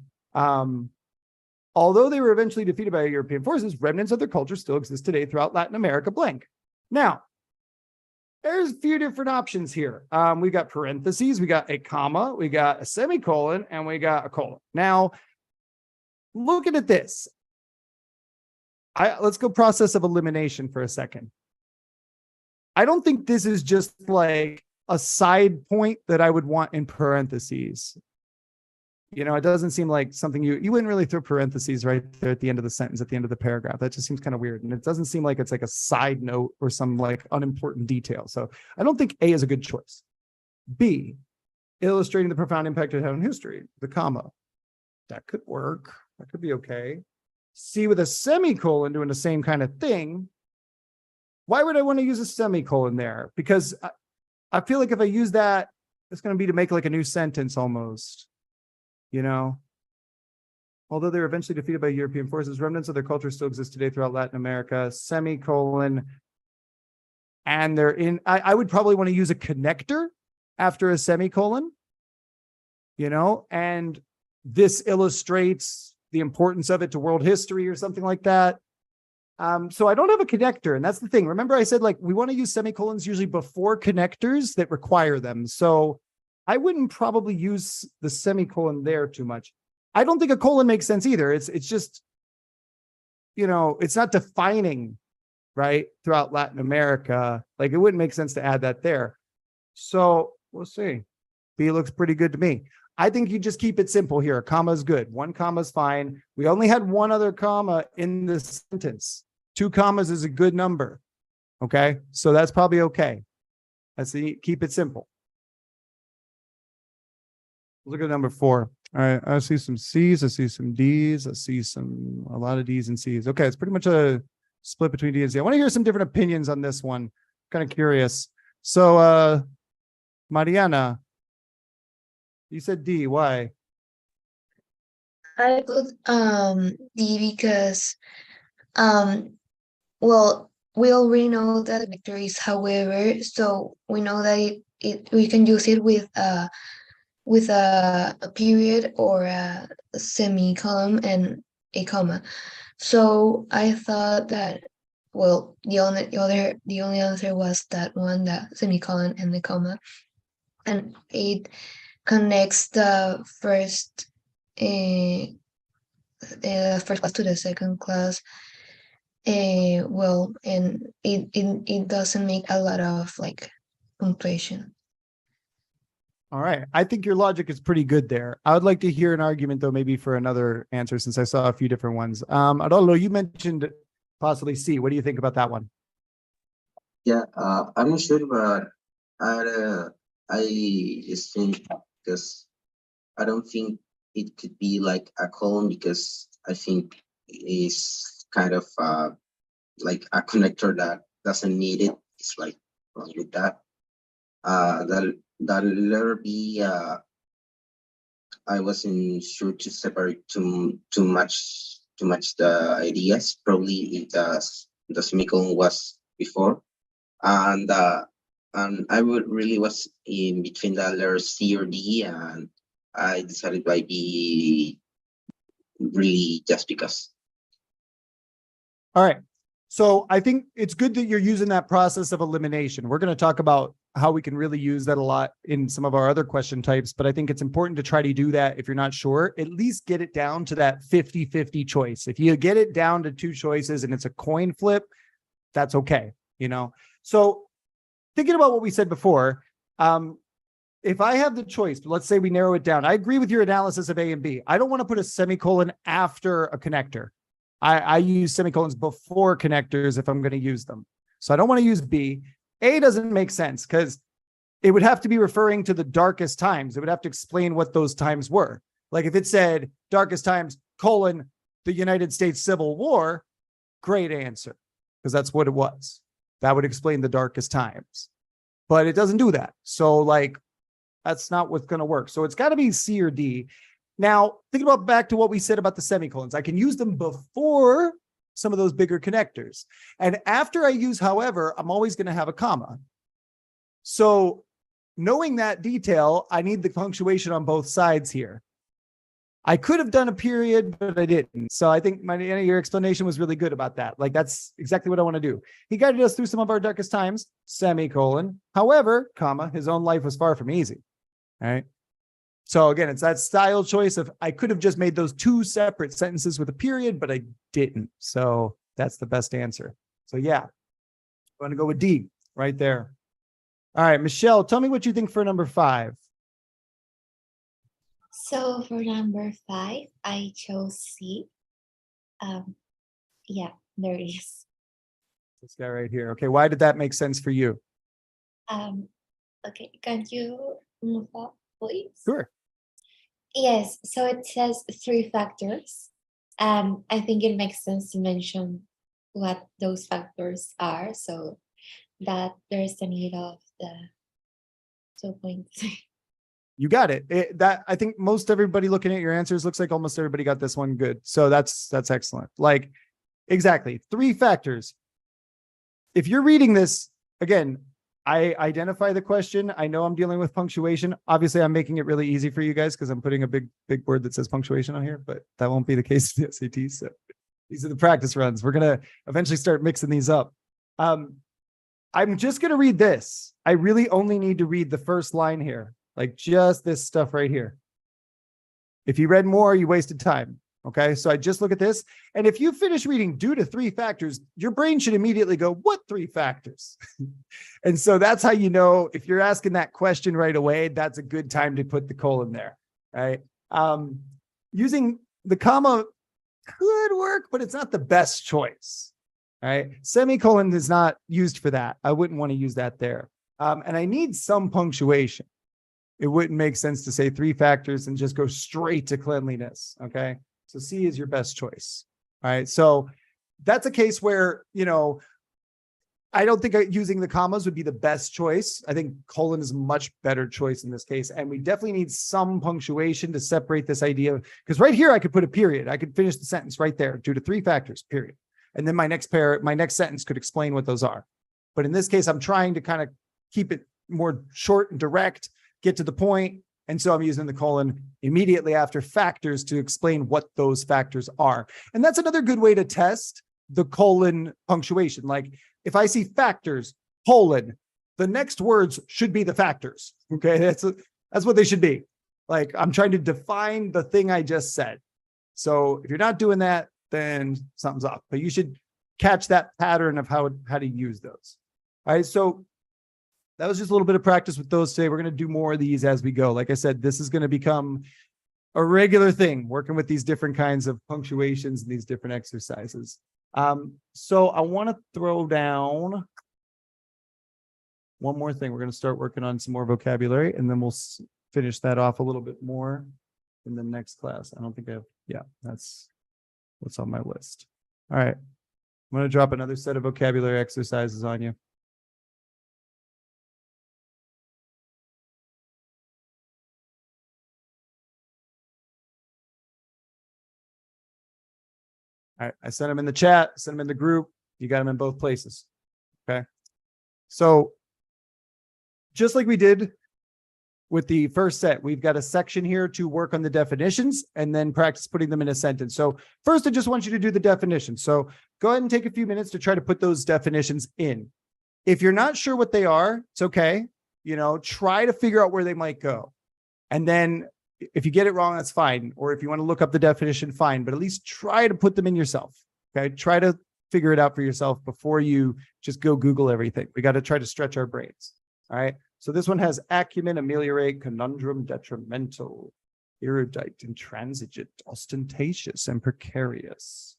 Although they were eventually defeated by European forces, remnants of their culture still exist today throughout Latin America. Blank. Now, there's a few different options here. We got parentheses, we got a comma, we got a semicolon, and we got a colon. Now, looking at this. Let's go process of elimination for a second. I don't think this is just like a side point that I would want in parentheses. It doesn't seem like something you wouldn't really throw parentheses right there at the end of the sentence, at the end of the paragraph. That just seems kind of weird. And it doesn't seem like it's like a side note or some like unimportant detail. So I don't think A is a good choice. B, illustrating the profound impact it had on history, the comma. That could work. That could be okay. C with a semicolon doing the same kind of thing. Why would I want to use a semicolon there? Because I feel like if I use that, it's going to be to make like a new sentence almost. Although they were eventually defeated by European forces, remnants of their culture still exist today throughout Latin America. Semicolon. And they're in, I would probably want to use a connector after a semicolon, and this illustrates the importance of it to world history or something like that. So I don't have a connector, and that's the thing. Remember I said, like, we want to use semicolons usually before connectors that require them. So I wouldn't probably use the semicolon there too much. I don't think a colon makes sense either. It's just, it's not defining, right, throughout Latin America. Like, it wouldn't make sense to add that there. So we'll see. B looks pretty good to me. I think you just keep it simple here. A comma is good. One comma is fine. We only had one other comma in this sentence. 2 commas is a good number. Okay. So that's probably okay. Keep it simple. Look at number 4. All right. I see some C's. I see some D's. I see a lot of D's and C's. Okay. It's pretty much a split between D and C. I want to hear some different opinions on this one. Kind of curious. So, Mariana, you said D. Why? I put D because well, we already know that the vector is however, so we know that we can use it with a period or a semicolon and a comma. So I thought that, well, the only answer was that one, the semicolon and the comma, and it connects the first first class to the second class. Well, and it doesn't make a lot of like punctuation. All right. I think your logic is pretty good there. I would like to hear an argument though, maybe for another answer, since I saw a few different ones. Adolo, you mentioned possibly C. What do you think about that one? Yeah, I'm not sure, but I just think because I don't think it could be like a colon because I think it's kind of like a connector that doesn't need it. It's like wrong with that. That letter B, I wasn't sure to separate too much the ideas. Probably the semicolon was before, and I would really was in between the letters C or D, and I decided by B really just because. All right. So I think it's good that you're using that process of elimination. We're going to talk about how we can really use that a lot in some of our other question types, but I think it's important to try to do that. If you're not sure, at least get it down to that 50-50 choice. If you get it down to two choices and it's a coin flip, that's okay. You know, so thinking about what we said before, if I have the choice, let's say we narrow it down. I agree with your analysis of A and B. I don't want to put a semicolon after a connector. I use semicolons before connectors if I'm going to use them. So I don't want to use B. A doesn't make sense because it would have to be referring to the darkest times. It would have to explain what those times were. Like if it said darkest times, the United States Civil War, great answer, because that's what it was. That would explain the darkest times. But it doesn't do that. So like, that's not what's going to work. So it's got to be C or D. Now, think about back to what we said about the semicolons. I can use them before some of those bigger connectors. And after I use however, I'm always going to have a comma. So knowing that detail, I need the punctuation on both sides here. I could have done a period, but I didn't. So I think your explanation was really good about that. Like, that's exactly what I want to do. He guided us through some of our darkest times, semicolon. However, comma, his own life was far from easy. All right. So again, it's that style choice of, I could have just made those two separate sentences with a period, but I didn't. So that's the best answer. So yeah, I'm going to go with D right there. All right, Michelle, tell me what you think for number 5. So for number 5, I chose C. Yeah, there it is. This guy right here. Okay, why did that make sense for you? Okay, can you move up, please? Sure. Yes, so it says 3 factors. I think it makes sense to mention what those factors are, so that there's the need of the 2 points. You got it. That I think most everybody looking at your answers looks like almost everybody got this one good. So that's excellent. Like, exactly. 3 factors. If you're reading this, again, I identify the question. I know I'm dealing with punctuation. Obviously, I'm making it really easy for you guys because I'm putting a big word that says punctuation on here, but that won't be the case with the SAT. So these are the practice runs. We're going to eventually start mixing these up. I'm just going to read this. I really only need to read the first line here, like just this stuff right here. If you read more, you wasted time. Okay, so I just look at this. And if you finish reading due to 3 factors, your brain should immediately go, what 3 factors? And so that's how you know if you're asking that question right away, that's a good time to put the colon there, right? Using the comma could work, but it's not the best choice, right? Semicolon is not used for that. I wouldn't want to use that there. And I need some punctuation. It wouldn't make sense to say 3 factors and just go straight to cleanliness, okay? So C is your best choice. All right. So that's a case where, you know, I don't think using the commas would be the best choice. I think colon is a much better choice in this case. And we definitely need some punctuation to separate this idea. Because right here, I could put a period. I could finish the sentence right there due to 3 factors, period. And then my next sentence could explain what those are. But in this case, I'm trying to kind of keep it more short and direct, get to the point. And so I'm using the colon immediately after factors to explain what those factors are. And that's another good way to test the colon punctuation. Like if I see factors, colon, the next words should be the factors. Okay, that's what they should be. Like I'm trying to define the thing I just said. So if you're not doing that, then something's off, but you should catch that pattern of how to use those. All right. So that was just a little bit of practice with those today. We're going to do more of these as we go. Like I said, this is going to become a regular thing, working with these different kinds of punctuations and these different exercises. So I want to throw down one more thing. We're going to start working on some more vocabulary, and then we'll finish that off a little bit more in the next class. I don't think I have, yeah, that's what's on my list. All right. I'm going to drop another set of vocabulary exercises on you. All right, I sent them in the chat, sent them in the group. You got them in both places. Okay. So just like we did with the first set, we've got a section here to work on the definitions and then practice putting them in a sentence. So first, I just want you to do the definitions. So go ahead and take a few minutes to try to put those definitions in. If you're not sure what they are, it's okay. You know, try to figure out where they might go. And then if you get it wrong, that's fine. Or if you want to look up the definition, fine, but at least try to put them in yourself. Okay. Try to figure it out for yourself before you just go Google everything. We got to try to stretch our brains. All right. So this one has acumen, ameliorate, conundrum, detrimental, erudite, intransigent, ostentatious, and precarious.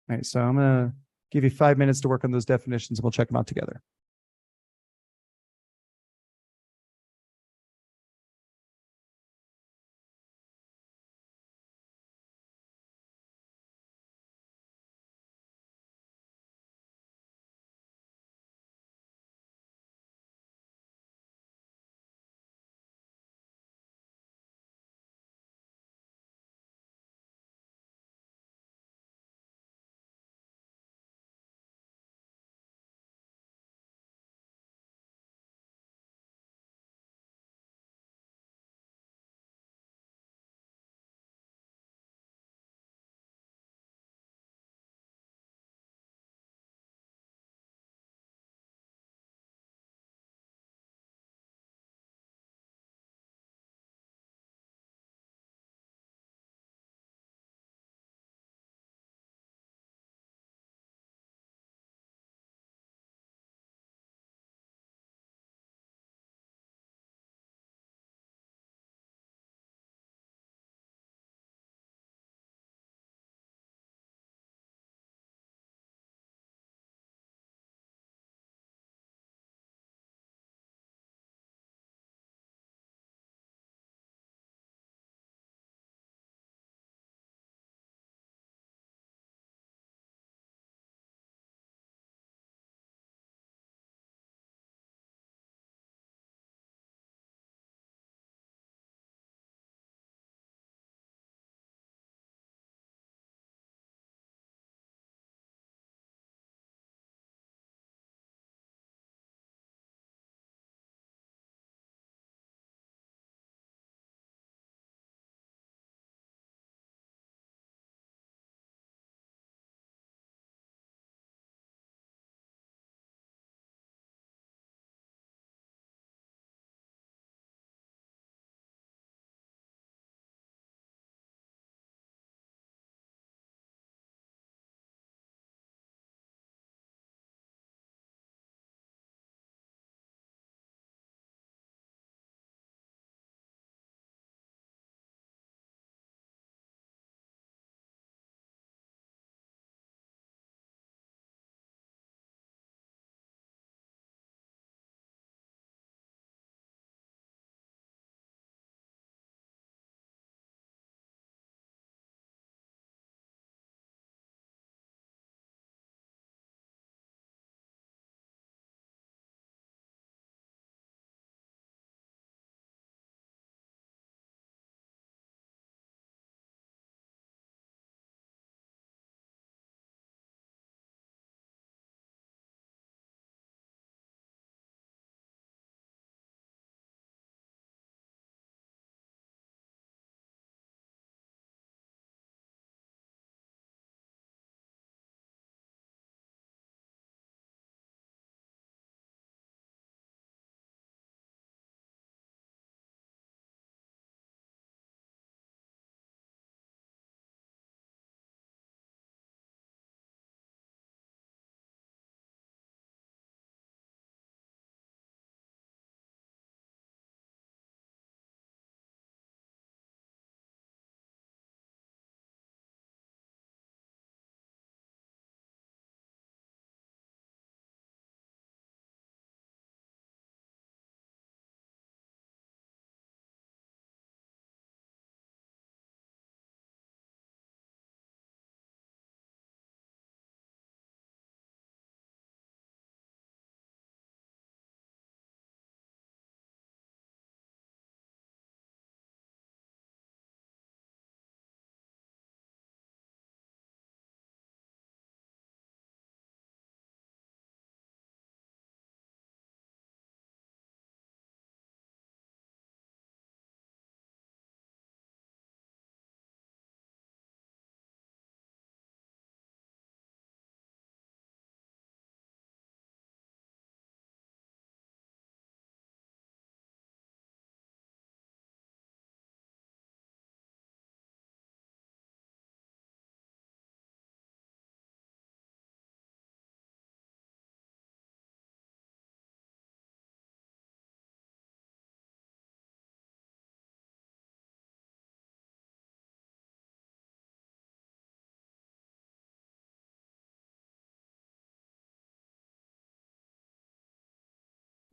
All right. So I'm going to give you 5 minutes to work on those definitions and we'll check them out together.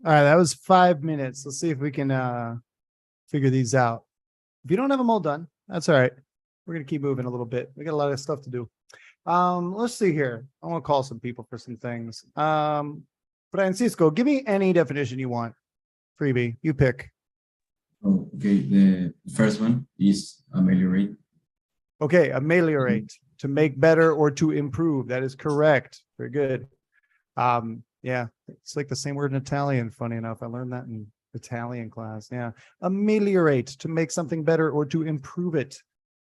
All right, that was 5 minutes. Let's see if we can figure these out. If you don't have them all done, that's all right. We're gonna keep moving a little bit. We got a lot of stuff to do. Let's see here. I want to call some people for some things. Francisco, give me any definition you want. Freebie, you pick. Oh, okay, the first one is ameliorate. Okay, ameliorate, to make better or to improve. That is correct. Very good. Yeah, it's like the same word in Italian, funny enough. I learned that in Italian class. Yeah. Ameliorate, to make something better or to improve it.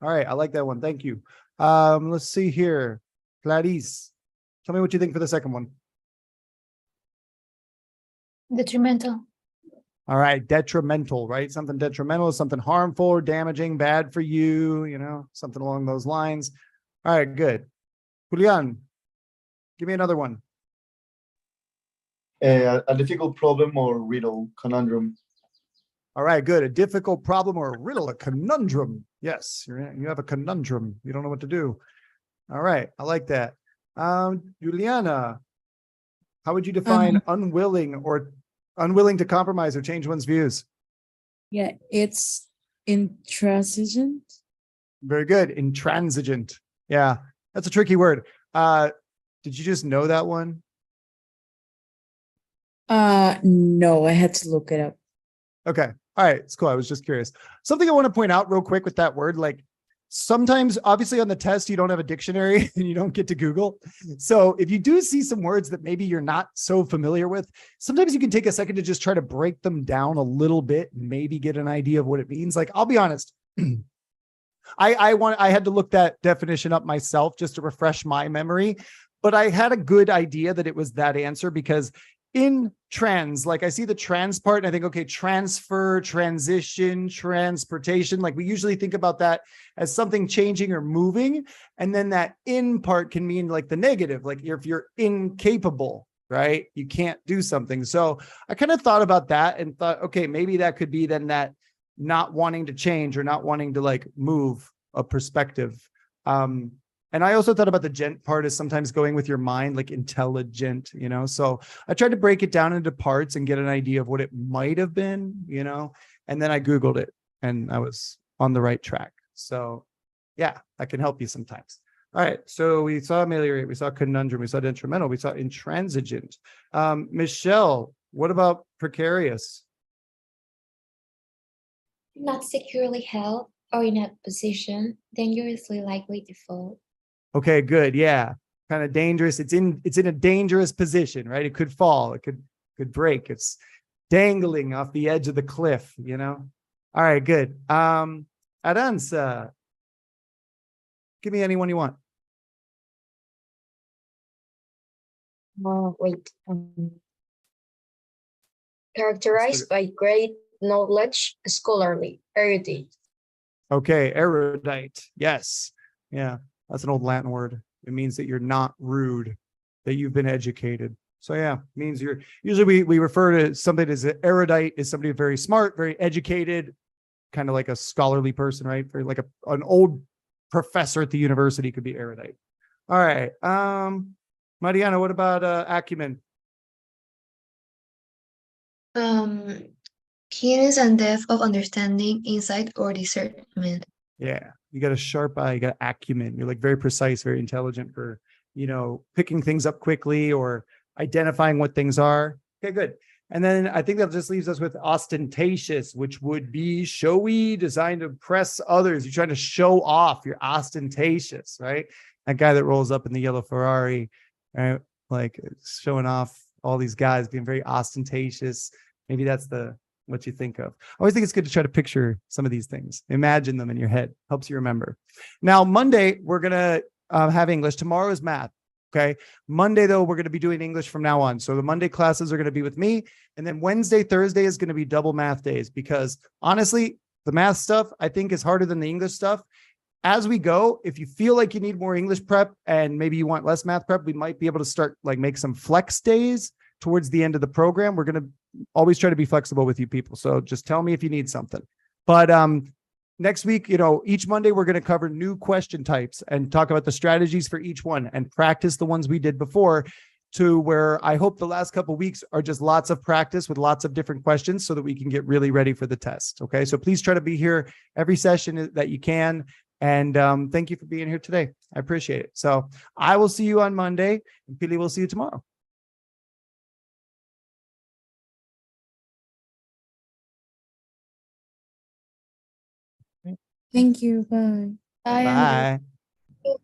All right, I like that one. Thank you. Let's see here. Clarice, tell me what you think for the second one. Detrimental. All right, detrimental, right? Something detrimental is something harmful or damaging, bad for you, something along those lines. All right, good. Julian, give me another one. A difficult problem or riddle, conundrum. All right, good. A difficult problem or a riddle, a conundrum. Yes, you have a conundrum. You don't know what to do. All right, I like that. Juliana, how would you define unwilling to compromise or change one's views? Yeah, it's intransigent. Very good. Intransigent. Yeah, that's a tricky word. Did you just know that one? No, I had to look it up. Okay. All right. It's cool. I was just curious. Something I want to point out real quick with that word, like sometimes obviously on the test, you don't have a dictionary and you don't get to Google. So if you do see some words that maybe you're not so familiar with, sometimes you can take a second to just try to break them down a little bit, and maybe get an idea of what it means. Like, I'll be honest. I had to look that definition up myself just to refresh my memory, but I had a good idea that it was that answer because in trans, like I see the trans part and I think, okay, transfer, transition, transportation. Like we usually think about that as something changing or moving. And then that in part can mean like the negative, like if you're incapable, right? You can't do something. So I kind of thought about that and thought, okay, maybe that could be then that not wanting to change or not wanting to like move a perspective. And I also thought about the gent part as sometimes going with your mind, like intelligent, so I tried to break it down into parts and get an idea of what it might have been, and then I Googled it and I was on the right track. So yeah, that can help you sometimes. All right. So we saw ameliorate, we saw conundrum, we saw detrimental, we saw intransigent. Michelle, what about precarious? Not securely held or in a position dangerously likely to fall. Okay, good. Yeah. Kind of dangerous. It's in a dangerous position, right? It could fall. It could break. It's dangling off the edge of the cliff, All right, good. Aranza, give me anyone you want. Wait. Characterized by great knowledge, scholarly, erudite. Okay, erudite. Yes. Yeah. That's an old Latin word. It means that you're not rude, that you've been educated. So yeah, it means you're usually we refer to something as an erudite as somebody very smart, very educated, kind of like a scholarly person, right? Very like an old professor at the university could be erudite. All right. Mariana, what about acumen? Keenness and depth of understanding, insight, or discernment. Yeah, you got a sharp eye, you got acumen. You're like very precise, very intelligent for, picking things up quickly or identifying what things are. Okay, good. And then I think that just leaves us with ostentatious, which would be showy, designed to impress others. You're trying to show off. You're ostentatious, right? That guy that rolls up in the yellow Ferrari, right? Like showing off all these guys being very ostentatious. Maybe that's what you think of. I always think it's good to try to picture some of these things. Imagine them in your head. Helps you remember. Now, Monday, we're going to have English. Tomorrow is math. Okay. Monday, though, we're going to be doing English from now on. So the Monday classes are going to be with me. And then Wednesday, Thursday is going to be double math days because honestly, the math stuff I think is harder than the English stuff. As we go, if you feel like you need more English prep and maybe you want less math prep, we might be able to start make some flex days towards the end of the program. We're going to always try to be flexible with you people. So just tell me if you need something. But next week, each Monday, we're going to cover new question types and talk about the strategies for each one and practice the ones we did before. to where I hope the last couple of weeks are just lots of practice with lots of different questions so that we can get really ready for the test. Okay. So please try to be here every session that you can. And thank you for being here today. I appreciate it. So I will see you on Monday, and Pili will see you tomorrow. Thank you. Bye. Bye, Andrew. Bye.